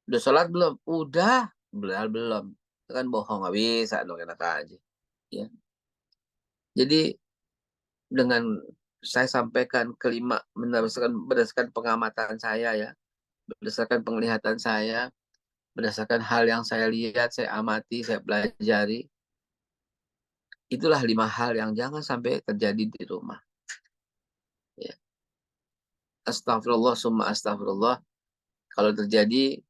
Udah sholat belum? Udah. Belum. Itu kan bohong. Nggak bisa dong, enak aja. Ya. Jadi dengan saya sampaikan kelima berdasarkan pengamatan saya ya, berdasarkan penglihatan saya, berdasarkan hal yang saya lihat, saya amati, saya pelajari, itulah 5 hal yang jangan sampai terjadi di rumah. Ya. Astagfirullah, summa astagfirullah. Kalau terjadi,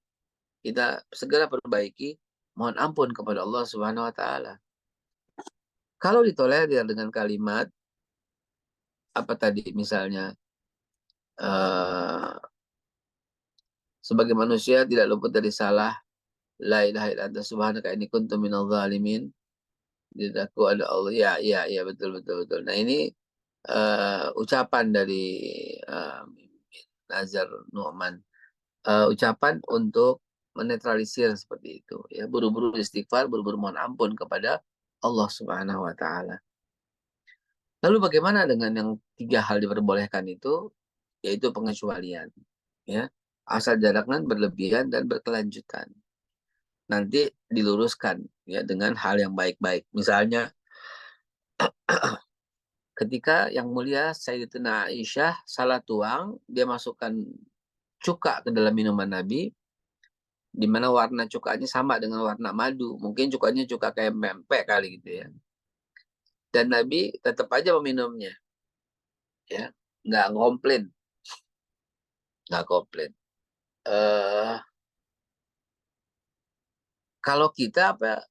kita segera perbaiki, mohon ampun kepada Allah Subhanahu Wa Taala. Kalau ditolerir dengan kalimat apa tadi misalnya, sebagai manusia tidak luput dari salah, la ilaha illa anta subhanaka inni kuntu minadh dhalimin. Diriku ada Allah. Ya, betul. Nah, ini ucapan dari Nazar Nu'man. Ucapan untuk menetralisir seperti itu. Ya, buru-buru istighfar, buru-buru mohon ampun kepada Allah Subhanahu Wa Taala. Lalu bagaimana dengan yang 3 hal diperbolehkan itu, yaitu pengecualian. Ya, asal jaraknya berlebihan dan berkelanjutan. Nanti diluruskan ya dengan hal yang baik-baik. Misalnya ketika yang mulia Sayyidatina Aisyah salah tuang, dia masukkan cuka ke dalam minuman Nabi, di mana warna cukanya sama dengan warna madu. Mungkin cukanya cuka kayak pempek kali gitu ya. Dan Nabi tetap aja meminumnya. Ya, nggak komplain. Nggak komplain. Kalau kita apa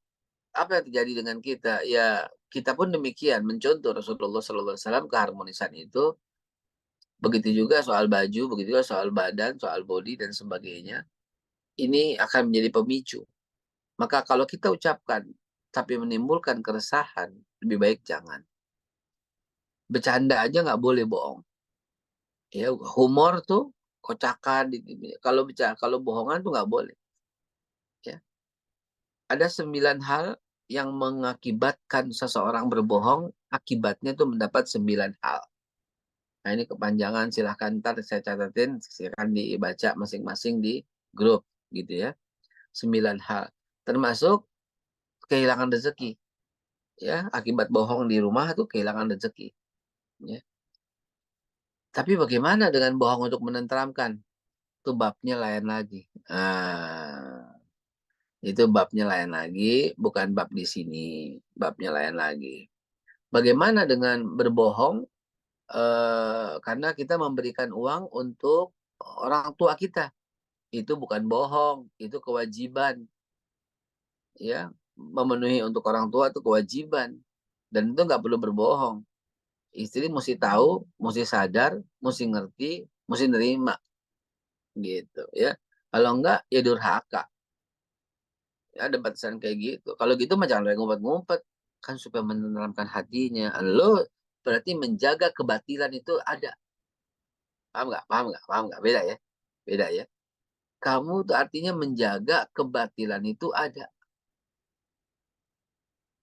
yang terjadi dengan kita? Ya kita pun demikian mencontoh Rasulullah SAW keharmonisan itu. Begitu juga soal baju, begitu juga soal badan, soal body dan sebagainya. Ini akan menjadi pemicu. Maka kalau kita ucapkan tapi menimbulkan keresahan, lebih baik jangan. Bercanda aja nggak boleh bohong. Ya, humor tuh kocakan. Kalau bohongan tuh nggak boleh. Ya. Ada 9 hal yang mengakibatkan seseorang berbohong, akibatnya tuh mendapat 9 hal. Nah ini kepanjangan, silahkan ntar saya catatin, silahkan dibaca masing-masing di grup gitu ya. 9 hal. Termasuk kehilangan rezeki. Ya, akibat bohong di rumah itu kehilangan rezeki. Ya. Tapi bagaimana dengan bohong untuk menenteramkan? Itu babnya lain lagi. Itu babnya lain lagi, bukan bab di sini. Babnya lain lagi. Bagaimana dengan berbohong karena kita memberikan uang untuk orang tua kita? Itu bukan bohong, itu kewajiban. Ya, memenuhi untuk orang tua itu kewajiban. Dan itu nggak perlu berbohong. Istri mesti tahu, mesti sadar, mesti ngerti, mesti nerima gitu ya. Kalau enggak ya durhaka. Ya ada batasan kayak gitu. Kalau gitu mah jangan ngumpet-ngumpet kan supaya menenteramkan hatinya. Lo berarti menjaga kebatilan itu ada. Paham nggak? Paham nggak? Paham nggak? Beda ya. Beda ya. Kamu tuh artinya menjaga kebatilan itu ada.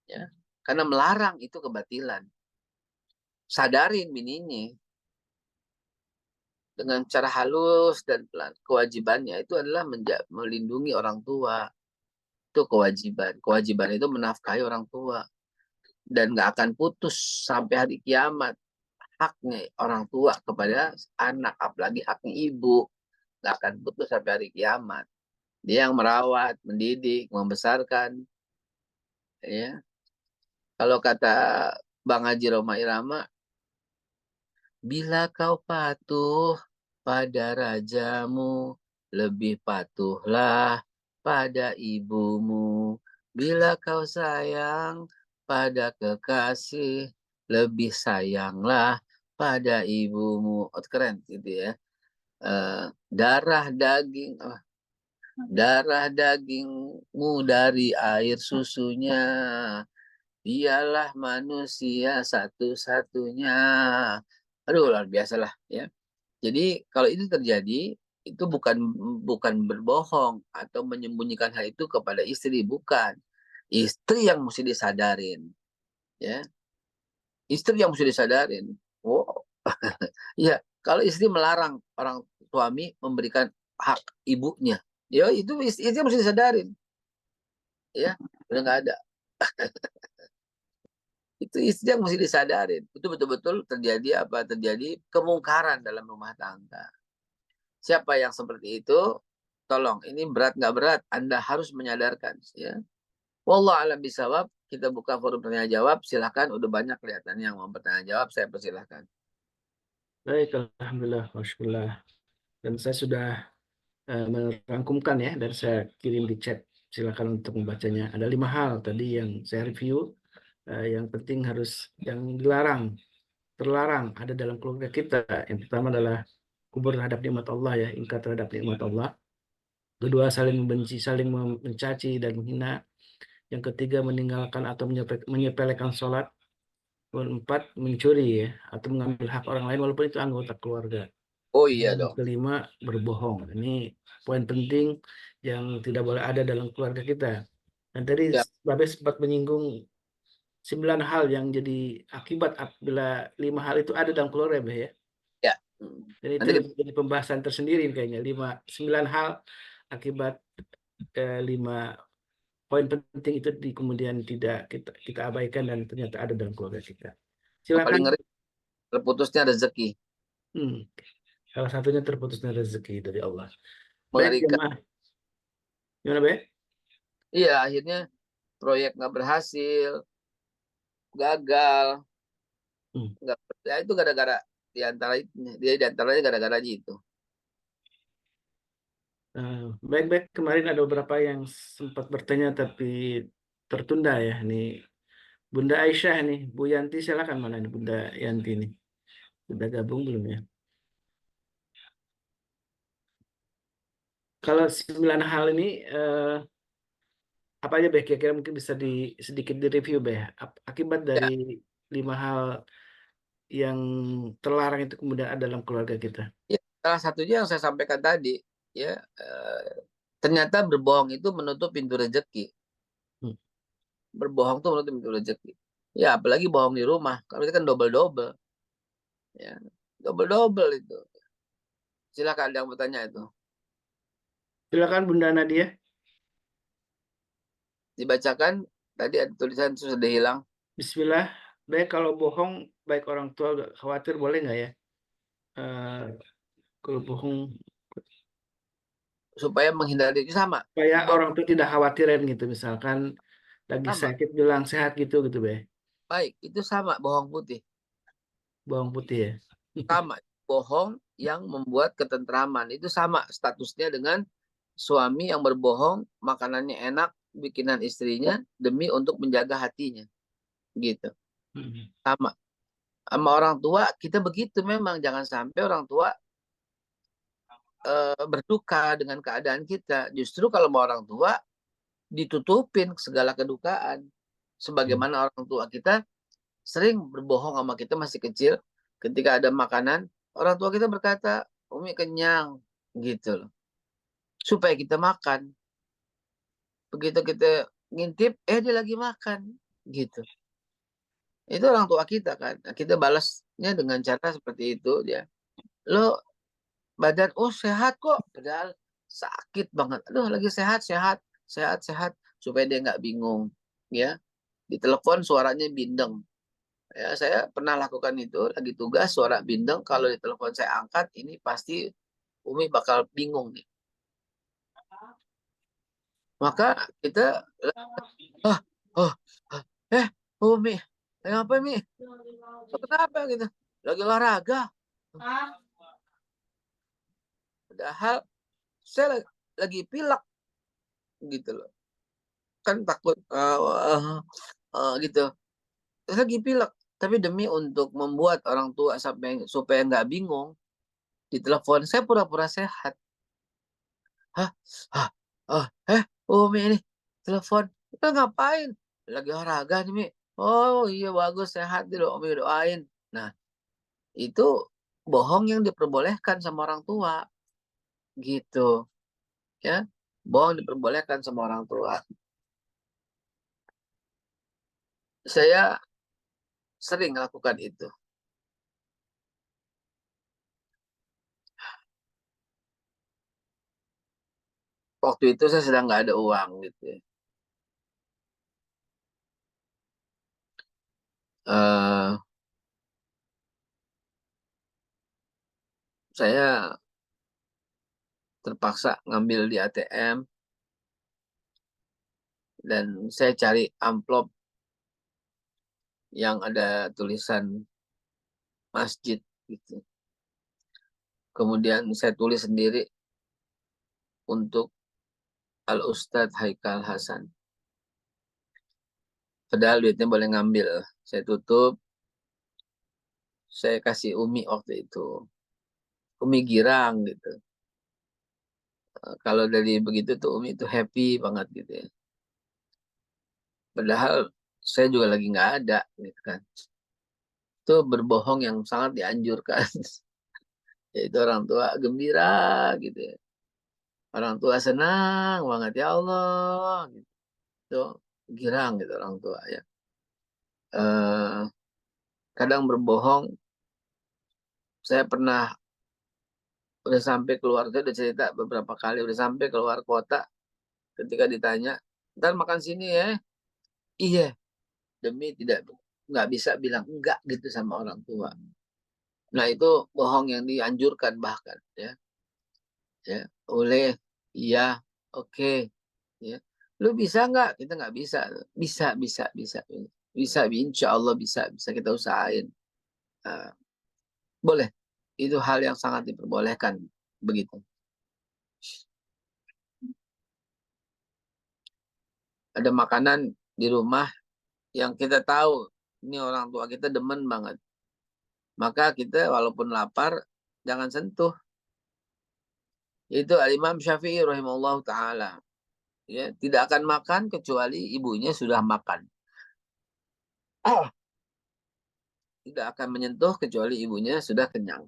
Ya. Karena melarang itu kebatilan. Sadarin bininya dengan cara halus dan pelan. Kewajibannya itu adalah melindungi orang tua. Itu kewajiban. Kewajiban itu menafkahi orang tua. Dan nggak akan putus sampai hari kiamat. Haknya orang tua kepada anak, apalagi haknya ibu. Nggak akan putus sampai hari kiamat. Dia yang merawat, mendidik, membesarkan. Ya. Kalau kata Bang Haji Roma Irama, bila kau patuh pada rajamu, lebih patuhlah pada ibumu. Bila kau sayang pada kekasih, lebih sayanglah pada ibumu. Oh, keren gitu ya. Darah dagingmu dari air susunya. Dialah manusia satu-satunya. Aduh, luar biasa lah ya. Jadi kalau itu terjadi, itu bukan berbohong atau menyembunyikan hal itu kepada istri, bukan. Istri yang mesti disadarin, ya. Istri yang mesti disadarin. Wow. Ya, kalau istri melarang orang suami memberikan hak ibunya, ya itu istri yang mesti disadarin. Ya, udah nggak ada. Itu istri yang mesti disadarin. Itu betul-betul terjadi apa? Terjadi kemungkaran dalam rumah tangga. Siapa yang seperti itu, tolong, ini berat nggak berat, Anda harus menyadarkan. Ya. Wallah alam bisawab, kita buka forum tanya jawab, silahkan, udah banyak kelihatan yang mau bertanya jawab, saya persilahkan. Baik, alhamdulillah, masyaAllah. Dan saya sudah merangkumkan ya, dan saya kirim di chat. Silakan untuk membacanya. Ada 5 hal tadi yang saya review, yang penting yang terlarang ada dalam keluarga kita. Yang pertama adalah kubur terhadap nikmat Allah ya, ingkar terhadap nikmat Allah. Kedua, saling membenci, saling mencaci dan menghina. Yang ketiga, meninggalkan atau menyepelekan sholat. Keempat, mencuri ya, atau mengambil hak orang lain walaupun itu anggota keluarga. Oh iya Dan dong. kelima, berbohong. Ini poin penting yang tidak boleh ada dalam keluarga kita. Dan tadi Ya, Babe sempat menyinggung 9 hal yang jadi akibat apabila 5 hal itu ada dalam keluarga ya. ya. Dan itu Nanti kita, jadi pembahasan tersendiri kayaknya. 9 hal akibat 5 poin penting itu kemudian tidak kita abaikan dan ternyata ada dalam keluarga kita. yang paling Silakan. ngeri terputusnya rezeki. Hmm. Salah satunya terputusnya rezeki dari Allah. Baik, Mengerikan. jemaah. Gimana, Be? Iya, akhirnya proyek nggak berhasil, gagal, Hmm. nggak, ya itu gara-gara diantaranya gara-gara itu. Baik-baik, kemarin ada beberapa yang sempat bertanya tapi tertunda ya. Nih, Bunda Aisyah nih, Bu Yanti silakan, mana nih Bunda Yanti nih? Sudah gabung belum ya? Kalau 9 hal ini apa aja Beh? Kira-kira mungkin bisa sedikit direview Beh. Akibat dari Ya, 5 hal yang terlarang itu kemudian ada dalam keluarga kita. ya, salah satunya yang saya sampaikan tadi, ya, ternyata berbohong itu menutup pintu rezeki. Hmm. Berbohong itu menutup pintu rezeki. Ya, apalagi bohong di rumah. Kalau itu kan double-double. Ya, double-double itu. Silakan ada yang bertanya itu. Silakan Bunda Nadia. Dibacakan, tadi ada tulisan sudah hilang. Bismillah. Baik, kalau bohong, baik orang tua agak khawatir boleh nggak ya? Eh, Kalau bohong, Supaya menghindari itu sama. supaya Bohong orang tua tidak khawatirin gitu. Misalkan lagi sama. sakit bilang sehat gitu gitu Beh. Baik, itu sama bohong putih. Bawang putih ya. Sama. Bohong yang membuat ketentraman. Itu sama statusnya dengan suami yang berbohong, makanannya enak, bikinan istrinya, demi untuk menjaga hatinya. Gitu. Hmm. Sama. Sama orang tua, kita begitu memang. Jangan sampai orang tua berduka dengan keadaan kita. Justru kalau mau orang tua, ditutupin segala kedukaan. Sebagaimana orang tua kita sering berbohong sama kita masih kecil. Ketika ada makanan, orang tua kita berkata, Umi kenyang. Gitu loh. Supaya kita makan. Begitu kita ngintip, dia lagi makan. Gitu. Itu orang tua kita kan. Nah, kita balasnya dengan cara seperti itu. Ya. Lo badan, sehat kok. Padahal sakit banget. Aduh lagi sehat, sehat. Sehat, sehat. Supaya dia nggak bingung. Ya. Di telepon suaranya bindeng. Ya, saya pernah lakukan itu. Lagi tugas, suara bindeng. Kalau di telepon saya angkat, ini pasti Umi bakal bingung nih. Maka kita, ah, oh, ah, Umi, apa Mi? Kenapa gitu? Lagi olahraga. Padahal saya lagi pilek gitu loh. Kan takut gitu. Lagi pilek. Tapi demi untuk membuat orang tua sampai supaya nggak bingung, di telepon saya pura-pura sehat. Hah? Hah? Umi ini telepon. Kita ngapain? Lagi olahraga nih, Mi. Oh iya bagus sehat dulu Umi doain. Nah, itu bohong yang diperbolehkan sama orang tua gitu ya. Bohong diperbolehkan sama orang tua. Saya sering lakukan itu. Waktu itu saya sedang nggak ada uang gitu ya. Eh, saya terpaksa ngambil di ATM dan saya cari amplop yang ada tulisan masjid gitu. Kemudian saya tulis sendiri untuk Al Ustadz Haikal Hasan. Padahal duitnya boleh ngambil. Saya tutup, saya kasih Umi waktu itu. Umi girang gitu. Kalau dari begitu tuh Umi itu happy banget gitu ya. Padahal saya juga lagi nggak ada gitu kan. Itu berbohong yang sangat dianjurkan. Yaitu orang tua gembira gitu ya. Orang tua senang banget ya Allah gitu. Itu girang gitu orang tua ya. Eh, Kadang berbohong. Saya pernah udah sampai keluar, saya udah cerita beberapa kali udah sampai keluar kota ketika ditanya, ntar makan sini ya. Iya, demi tidak nggak bisa bilang enggak gitu sama orang tua. Nah itu bohong yang dianjurkan bahkan ya, ya boleh, iya, oke, ya. Lu bisa nggak? Kita nggak bisa. Bisa, insya Allah bisa kita usahain. Nah, boleh. Itu hal yang sangat diperbolehkan begitu. ada makanan di rumah yang kita tahu ini orang tua kita demen banget. Maka kita walaupun lapar, jangan sentuh. Itu Al-Imam Syafi'i rahimahullah ta'ala. Ya, tidak akan makan kecuali ibunya sudah makan. Tidak akan menyentuh kecuali ibunya sudah kenyang.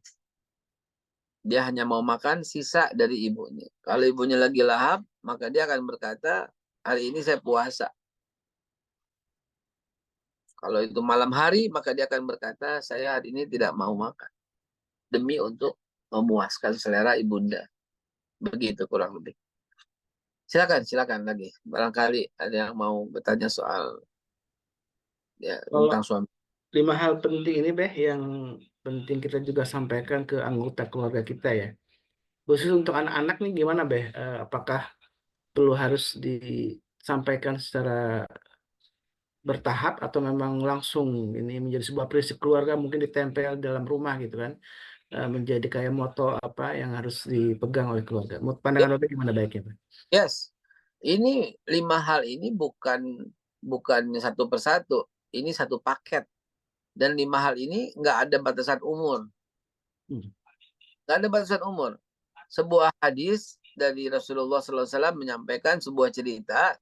Dia hanya mau makan sisa dari ibunya. Kalau ibunya lagi lahap, maka dia akan berkata, hari ini saya puasa. Kalau itu malam hari, maka dia akan berkata, saya hari ini tidak mau makan. Demi untuk memuaskan selera ibunda. Begitu kurang lebih. Silakan lagi. Barangkali ada yang mau bertanya soal ya, Kalau tentang suami. 5 hal penting ini, Beh, yang penting kita juga sampaikan ke anggota keluarga kita ya. Khusus untuk anak-anak nih gimana, Beh? Apakah perlu harus disampaikan secara bertahap atau memang langsung ini menjadi sebuah prinsip keluarga mungkin ditempel dalam rumah gitu kan? Menjadi kayak moto apa yang harus dipegang oleh keluarga. Pandangan Bapak gimana baiknya, Beh? Yes, ini 5 hal ini bukan satu persatu. Ini satu paket. Dan 5 hal ini nggak ada batasan umur. Hmm. Nggak ada batasan umur. Sebuah hadis dari Rasulullah SAW menyampaikan sebuah cerita.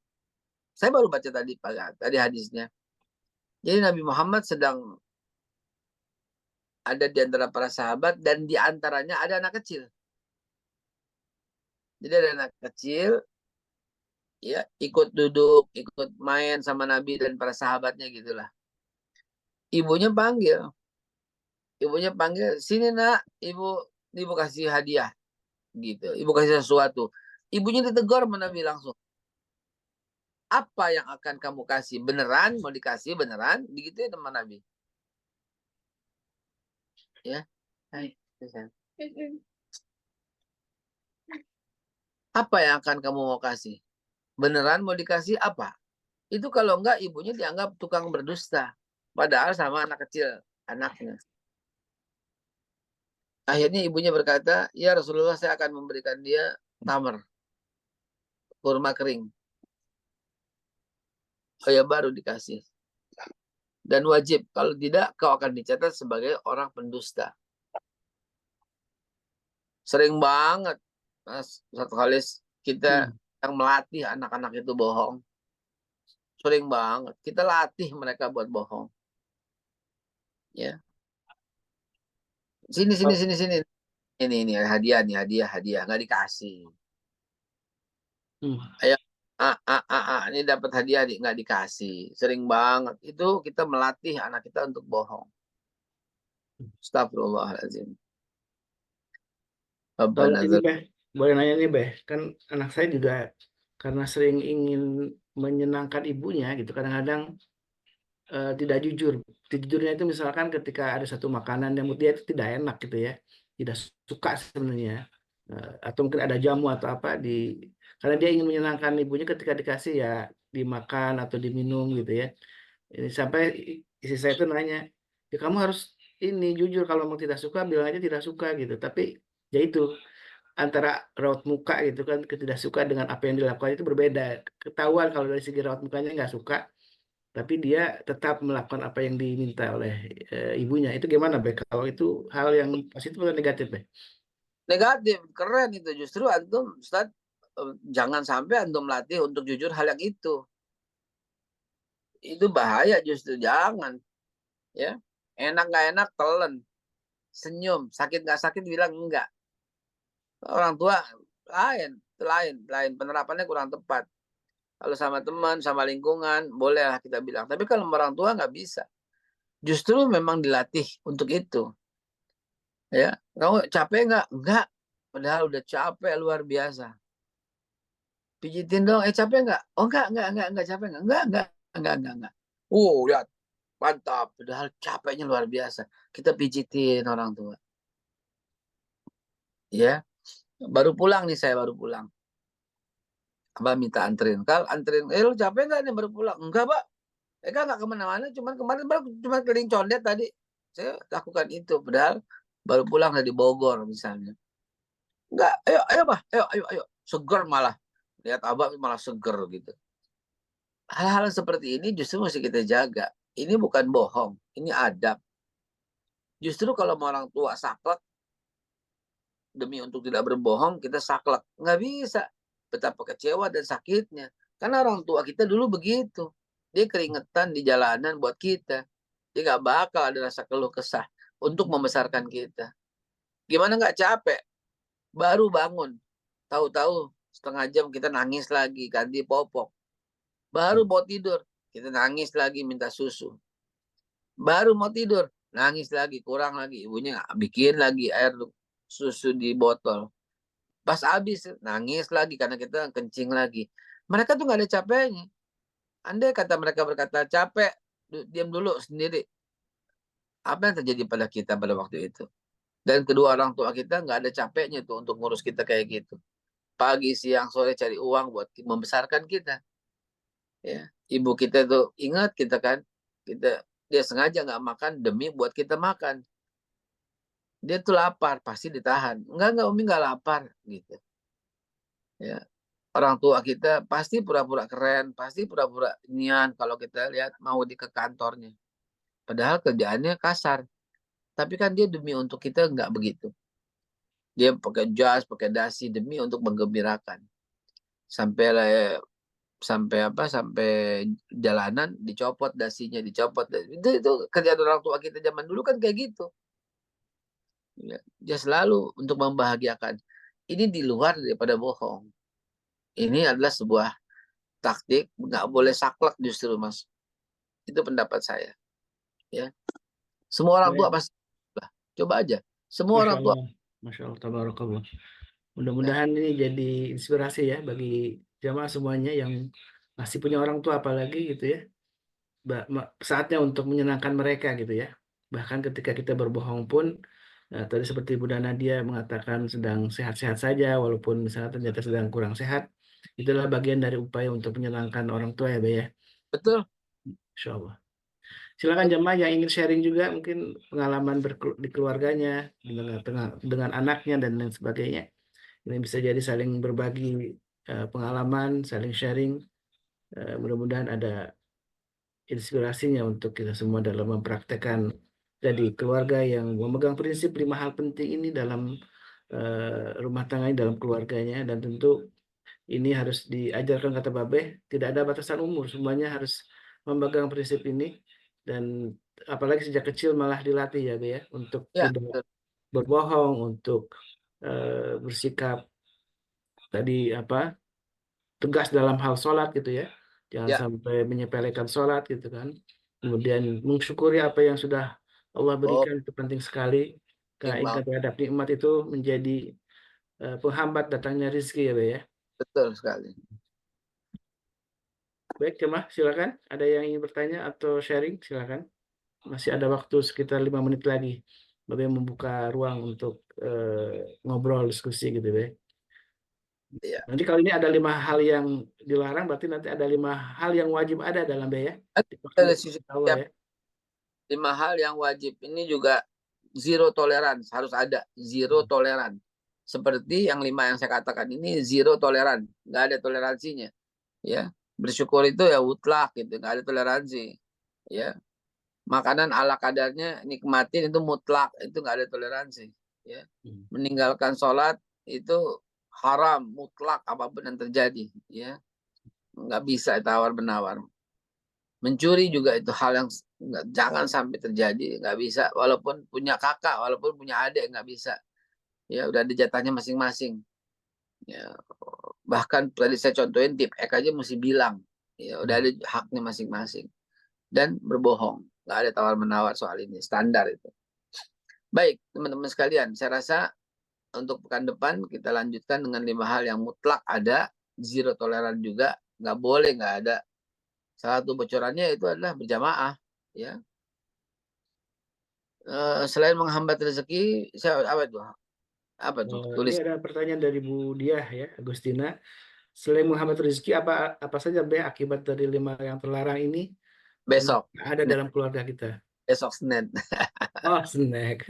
Saya baru baca tadi hadisnya. Jadi Nabi Muhammad sedang ada di antara para sahabat dan di antaranya ada anak kecil. Jadi ada anak kecil ya ikut duduk, ikut main sama Nabi dan para sahabatnya gitulah. Ibunya panggil, sini nak, ibu kasih hadiah gitu. Ibu kasih sesuatu. Ibunya ditegur sama Nabi langsung. Apa yang akan kamu kasih? Beneran mau dikasih beneran? Begitu ya teman Nabi. Ya. Hai. Apa yang akan kamu mau kasih? Beneran mau dikasih apa? Itu kalau enggak ibunya dianggap tukang berdusta. Padahal sama anak kecil anaknya. Akhirnya ibunya berkata, ya Rasulullah saya akan memberikan dia tamar. Kurma kering. Oh ya baru dikasih. Dan wajib. Kalau tidak kau akan dicatat sebagai orang pendusta. Sering banget. Mas, satu kali kita yang melatih anak-anak itu bohong. Sering banget. Kita latih mereka buat bohong. Ya. Sini. Ini hadiah nih, hadiah. Nggak dikasih. Ayo, ini dapat hadiah nggak dikasih. Sering banget. Itu kita melatih anak kita untuk bohong. Astagfirullahaladzim. Kalau ini, Beh, boleh nanya nih, Beh. Kan anak saya juga karena sering ingin menyenangkan ibunya gitu, kadang-kadang tidak jujur. Jujurnya itu misalkan ketika ada satu makanan yang menurut dia itu tidak enak gitu ya, tidak suka sebenarnya, atau mungkin ada jamu atau apa karena dia ingin menyenangkan ibunya ketika dikasih ya dimakan atau diminum gitu ya. Ini sampai istri saya itu nanya, ya kamu harus ini jujur kalau mau tidak suka bilang aja tidak suka gitu. Tapi ya itu antara raut muka gitu kan ketidaksukaan dengan apa yang dilakukan itu berbeda. Ketahuan kalau dari segi raut mukanya nggak suka, tapi dia tetap melakukan apa yang diminta oleh ibunya. Itu gimana, Be? Kalau itu hal yang positif atau negatif, Be? Negatif, keren itu. Justru antum, Ustaz, jangan sampai antum latih untuk jujur hal yang itu. Itu bahaya justru, jangan. Ya, enak nggak enak, telan. Senyum, sakit nggak sakit, bilang enggak. Orang tua lain. Penerapannya kurang tepat. Kalau sama teman, sama lingkungan, bolehlah kita bilang. Tapi kalau orang tua nggak bisa. Justru memang dilatih untuk itu. Ya, kamu capek nggak? Enggak. Padahal udah capek luar biasa. Pijitin dong, capek nggak? Oh enggak capek nggak? Enggak. Lihat, mantap. Padahal capeknya luar biasa. Kita pijitin orang tua. Ya, saya baru pulang. Abah minta anterin. Anterin. Lu capek nggak nih baru pulang? Enggak, Pak. Nggak kemana-mana. Kemarin cuma keliling condet tadi. Saya lakukan itu. Padahal baru pulang dari Bogor misalnya. Enggak, ayo, Pak. Ayo. Seger malah. Lihat Abah malah seger gitu. hal-hal seperti ini justru mesti kita jaga. Ini bukan bohong, ini adab. Justru kalau mau orang tua saklek demi untuk tidak berbohong, kita saklek. Nggak bisa. Betapa kecewa dan sakitnya. Karena orang tua kita dulu begitu. Dia keringetan di jalanan buat kita. Dia nggak bakal ada rasa keluh kesah untuk membesarkan kita. Gimana nggak capek? Baru bangun. Tahu-tahu setengah jam kita nangis lagi, ganti popok. Baru mau tidur, kita nangis lagi minta susu. Baru mau tidur, nangis lagi, kurang lagi. Ibunya bikin lagi air susu di botol. Pas habis, nangis lagi karena kita kencing lagi. Mereka tuh nggak ada capeknya. Andai kata mereka berkata capek, diam dulu sendiri. Apa yang terjadi pada kita pada waktu itu? Dan kedua orang tua kita nggak ada capeknya tuh untuk ngurus kita kayak gitu. Pagi, siang, sore cari uang buat membesarkan kita. Ya, ibu kita tuh ingat kita kan, dia sengaja nggak makan demi buat kita makan. Dia tuh lapar, pasti ditahan. Enggak, Umi nggak lapar gitu. Ya, orang tua kita pasti pura-pura keren, pasti pura-pura nian kalau kita lihat mau ke kantornya. Padahal kerjaannya kasar. Tapi kan dia demi untuk kita nggak begitu. Dia pakai jas, pakai dasi demi untuk menggembirakan. Sampai jalanan dicopot dasinya, dicopot. Itu kerjaan orang tua kita zaman dulu kan kayak gitu. Ya, dia selalu untuk membahagiakan. Ini di luar daripada bohong. Ini adalah sebuah taktik, nggak boleh saklek justru, Mas. Itu pendapat saya. Ya, semua orang tua Baik. pasti lah. Coba aja. Semua Masya orang tua. Allah, Masya Allah, tabarakallah. Ya, Mudah-mudahan ini jadi inspirasi ya bagi jamaah semuanya yang masih punya orang tua apalagi gitu ya. Saatnya untuk menyenangkan mereka gitu ya. Bahkan ketika kita berbohong pun, tadi seperti Bunda Nadia mengatakan sedang sehat-sehat saja, walaupun misalnya ternyata sedang kurang sehat, itulah bagian dari upaya untuk menyenangkan orang tua ya, Be ya. betul. Insya Allah. Silakan jemaah yang ingin sharing juga mungkin pengalaman di keluarganya dengan anaknya dan lain sebagainya. Ini bisa jadi saling berbagi pengalaman, saling sharing. Mudah-mudahan ada inspirasinya untuk kita semua dalam mempraktekkan jadi keluarga yang memegang prinsip 5 hal penting ini dalam rumah tangga, dalam keluarganya, dan tentu ini harus diajarkan kata Babe, tidak ada batasan umur, semuanya harus memegang prinsip ini dan apalagi sejak kecil malah dilatih ya Be ya untuk Ya, tidak betul. berbohong, untuk bersikap tadi apa tegas dalam hal sholat gitu ya, jangan Ya. sampai menyepelekan sholat gitu kan. Kemudian mensyukuri apa yang sudah Allah Oh, berikan itu penting sekali. Karena ingat nikmat. terhadap nikmat itu menjadi penghambat datangnya rezeki ya, Be ya. Betul sekali. Baik, Cemah, silakan. Ada yang ingin bertanya atau sharing, silakan. Masih ada waktu sekitar 5 menit lagi. Babe membuka ruang untuk ngobrol, diskusi gitu, Be. Iya. Nanti kalau ini ada 5 hal yang dilarang, berarti nanti ada 5 hal yang wajib ada dalam Be ya. Di waktu Dari sisi Allah ya. 5 hal yang wajib ini juga zero tolerance harus ada, zero tolerance. Seperti yang 5 yang saya katakan ini zero tolerance, nggak ada toleransinya. Ya, bersyukur itu ya mutlak gitu, nggak ada toleransi. Ya, makanan ala kadarnya nikmatin itu mutlak, itu nggak ada toleransi. Ya, meninggalkan sholat itu haram mutlak apapun yang terjadi. Ya, nggak bisa tawar menawar. Mencuri juga itu hal yang jangan sampai terjadi, nggak bisa. Walaupun punya kakak, walaupun punya adik, nggak bisa. Ya udah ada jatahnya masing-masing. Ya, bahkan tadi saya contohin tip X aja mesti bilang. Ya udah ada haknya masing-masing. Dan berbohong, nggak ada tawar menawar soal ini, standar itu. Baik teman-teman sekalian, saya rasa untuk pekan depan kita lanjutkan dengan 5 hal yang mutlak ada, zero toleran juga, nggak boleh nggak ada. Salah satu bocorannya itu adalah berjamaah. Ya, selain menghambat rezeki, saya apa tuh? Ini Tulis ada pertanyaan dari Bu Diah ya, Agustina. Selain menghambat rezeki, apa apa saja Be akibat dari 5 yang terlarang ini yang besok, ada dalam keluarga kita? besok Senin. Oh, snack.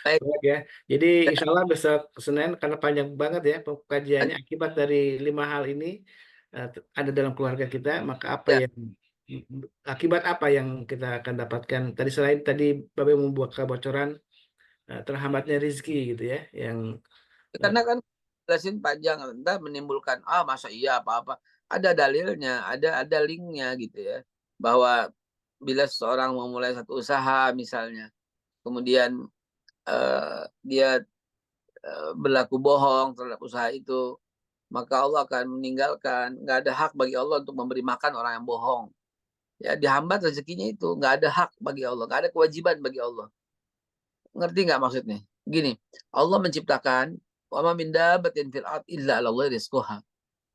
Baik, Baik ya. Jadi insya Allah besok Senin karena panjang banget ya kajiannya akibat dari 5 hal ini ada dalam keluarga kita, maka Ya, akibat apa yang kita akan dapatkan? Tadi selain tadi Bapak membuat kebocoran terhambatnya rezeki gitu ya, yang eh, karena kan jelasin panjang, entah menimbulkan masa iya apa-apa. Ada dalilnya, ada linknya gitu ya. Bahwa bila seseorang memulai satu usaha misalnya, kemudian dia berlaku bohong terhadap usaha itu, maka Allah akan meninggalkan. Nggak ada hak bagi Allah untuk memberi makan orang yang bohong. Ya, dihambat rezekinya itu. Nggak ada hak bagi Allah, nggak ada kewajiban bagi Allah. Ngerti nggak maksudnya? Gini, Allah menciptakan wa ma min dabbatin fil ard illa 'ala Allah rizquha.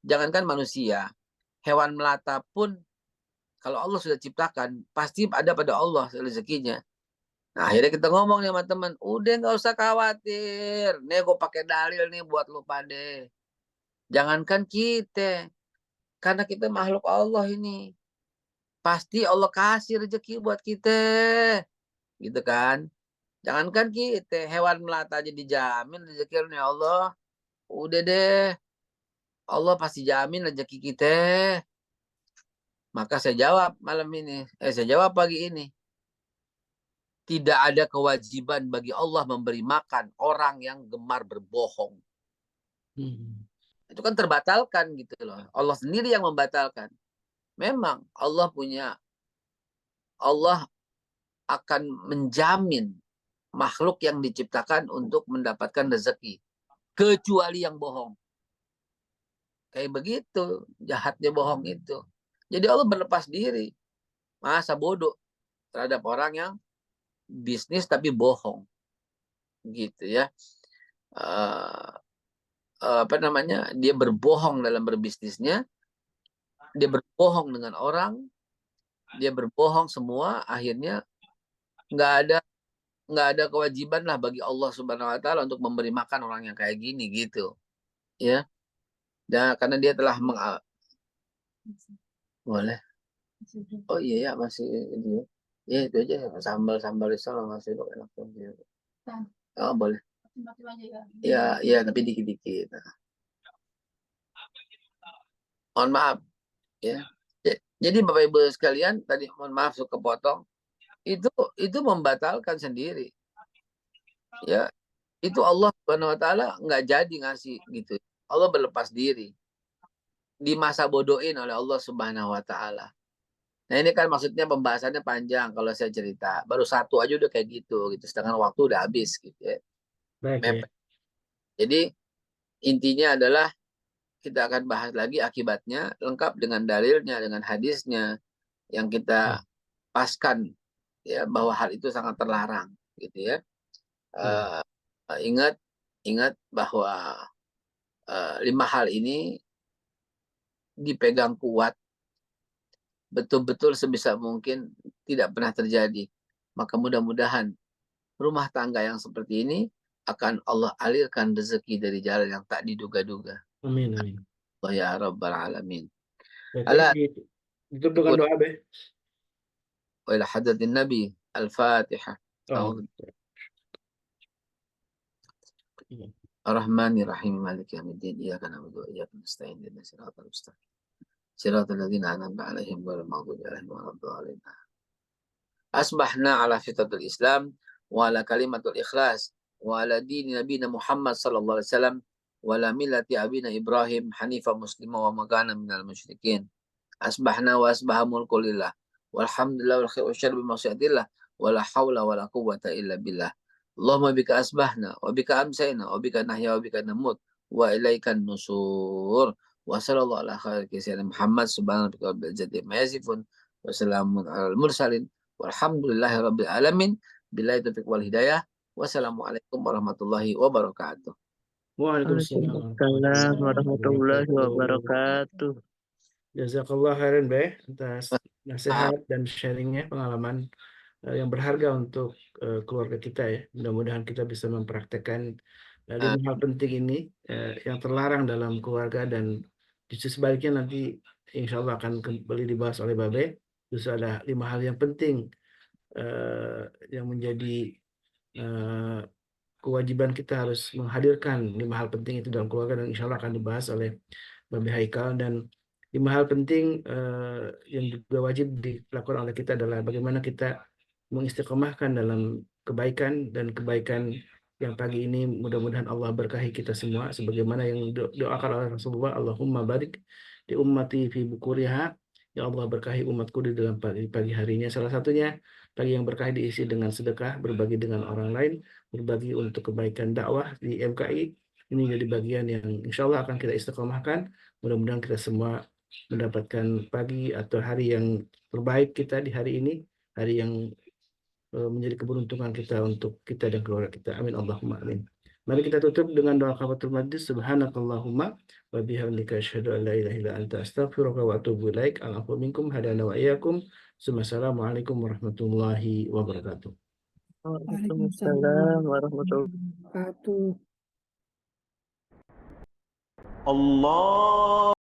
Jangankan manusia, hewan melata pun kalau Allah sudah ciptakan, pasti ada pada Allah rezekinya. Nah, akhirnya kita ngomong nih sama teman, udah nggak usah khawatir. Nih gue pakai dalil nih buat lu pade. Jangankan kita, karena kita makhluk Allah ini. Pasti Allah kasih rezeki buat kita. Gitu kan. Jangankan kita, hewan melata aja dijamin rezeki oleh Allah. Udah deh, Allah pasti jamin rezeki kita. Maka saya jawab malam ini, saya jawab pagi ini. Tidak ada kewajiban bagi Allah memberi makan orang yang gemar berbohong. Itu kan terbatalkan gitu loh. Allah sendiri yang membatalkan. Memang Allah akan menjamin makhluk yang diciptakan untuk mendapatkan rezeki. Kecuali yang bohong. Kayak begitu, jahatnya bohong itu. Jadi Allah berlepas diri. Masa bodoh terhadap orang yang bisnis tapi bohong. Gitu ya. Apa namanya? Dia berbohong dalam berbisnisnya. Dia berbohong dengan orang. Dia berbohong semua. Akhirnya nggak ada kewajiban lah bagi Allah Subhanahu Wa Taala untuk memberi makan orang yang kayak gini gitu. Ya. Dan karena dia telah boleh. Oh iya ya masih ini ya. Ya itu aja sambal risol masih enak tuh. Oh boleh. Ya ya tapi dikit-dikit. Mohon maaf ya. Jadi Bapak Ibu sekalian tadi mohon maaf suka potong. Itu membatalkan sendiri. Ya, itu Allah Subhanahu Wa Taala nggak jadi ngasih gitu. Allah berlepas diri. Di masa bodohin oleh Allah Subhanahu Wa Taala. Nah ini kan maksudnya pembahasannya panjang kalau saya cerita. Baru satu aja udah kayak gitu. Sedangkan waktu udah habis gitu ya. baik ya. Mepet. Jadi intinya adalah kita akan bahas lagi akibatnya lengkap dengan dalilnya, dengan hadisnya yang kita paskan ya bahwa hal itu sangat terlarang gitu ya. Ingat bahwa 5 hal ini dipegang kuat betul-betul sebisa mungkin tidak pernah terjadi. Maka mudah-mudahan rumah tangga yang seperti ini akan Allah alirkan rezeki dari jalan yang tak diduga-duga. Amin, amin. Allah ya Rabbal Alamin. Baik, ditutup dengan doa, Be. Wa ila hadratin Nabi. Al-Fatihah. Oh. Ar-Rahmanir-Rahim. Maliki yaumiddin. Iyyaka na'budu wa iyyaka nasta'in. Ihdinas siratal mustaqim. Siratal ladzina an'amta 'alaihim ghairil maghdubi 'alaihim waladdallin. Asbahna ala fitratul Islam wa ala kalimatul ikhlas wa ala dini nabiyina Muhammad sallallahu alaihi wasallam wa ala millati abina Ibrahim hanifa muslima wa magana minal musyrikin. Asbahna wa asbaha mulku lillah walhamdulillah wal khairu syarri bi masyiatillah wa la haula wa la quwwata illa billah. Allahumma bika asbahna wa bika amsayna wa bika nahya wa bika namut wa ilaikan nusur. Wa sallallahu ala khairi sayyidina Muhammad subhanahu wa ta'ala ma yasifun wa salamun alal mursalin walhamdulillahi rabbil alamin. Billahi taufiq wal hidayah. Wassalamualaikum warahmatullahi wabarakatuh. Waalaikumsalam Waalaikumsalam warahmatullahi wabarakatuh. Jazakallah khairan, Be, atas nasihat dan sharingnya, pengalaman yang berharga untuk keluarga kita ya. Mudah-mudahan kita bisa mempraktekkan 5 hal penting ini yang terlarang dalam keluarga, dan justru sebaliknya nanti insya Allah akan kembali dibahas oleh Babe. Justru ada 5 hal yang penting yang menjadi kewajiban kita harus menghadirkan 5 hal penting itu dalam keluarga, dan insya Allah akan dibahas oleh Babe Haikal. Dan 5 hal penting yang juga wajib dilakukan oleh kita adalah bagaimana kita mengistiqomahkan dalam kebaikan, dan kebaikan yang pagi ini mudah-mudahan Allah berkahi kita semua sebagaimana yang doakan oleh Rasulullah, Allahumma barik di ummati fi bukuriha, ya Allah berkahi umatku di dalam pagi harinya. Salah satunya pagi yang berkah diisi dengan sedekah, berbagi dengan orang lain, berbagi untuk kebaikan dakwah di MKI. Ini jadi bagian yang insya Allah akan kita istiqomahkan. Mudah-mudahan kita semua mendapatkan pagi atau hari yang terbaik kita di hari ini, hari yang menjadi keberuntungan kita untuk kita dan keluarga kita. Amin Allahumma amin. Mari kita tutup dengan doa kafaratul majlis. Subhanakallahumma wa bihamdika asyhadu an la ilaha illa anta astaghfiruka wa atubu ilaik. Al'afwu minkum hadana wa iyyakum. Assalamualaikum warahmatullahi wabarakatuh. Waalaikumsalam warahmatullahi wabarakatuh. Allah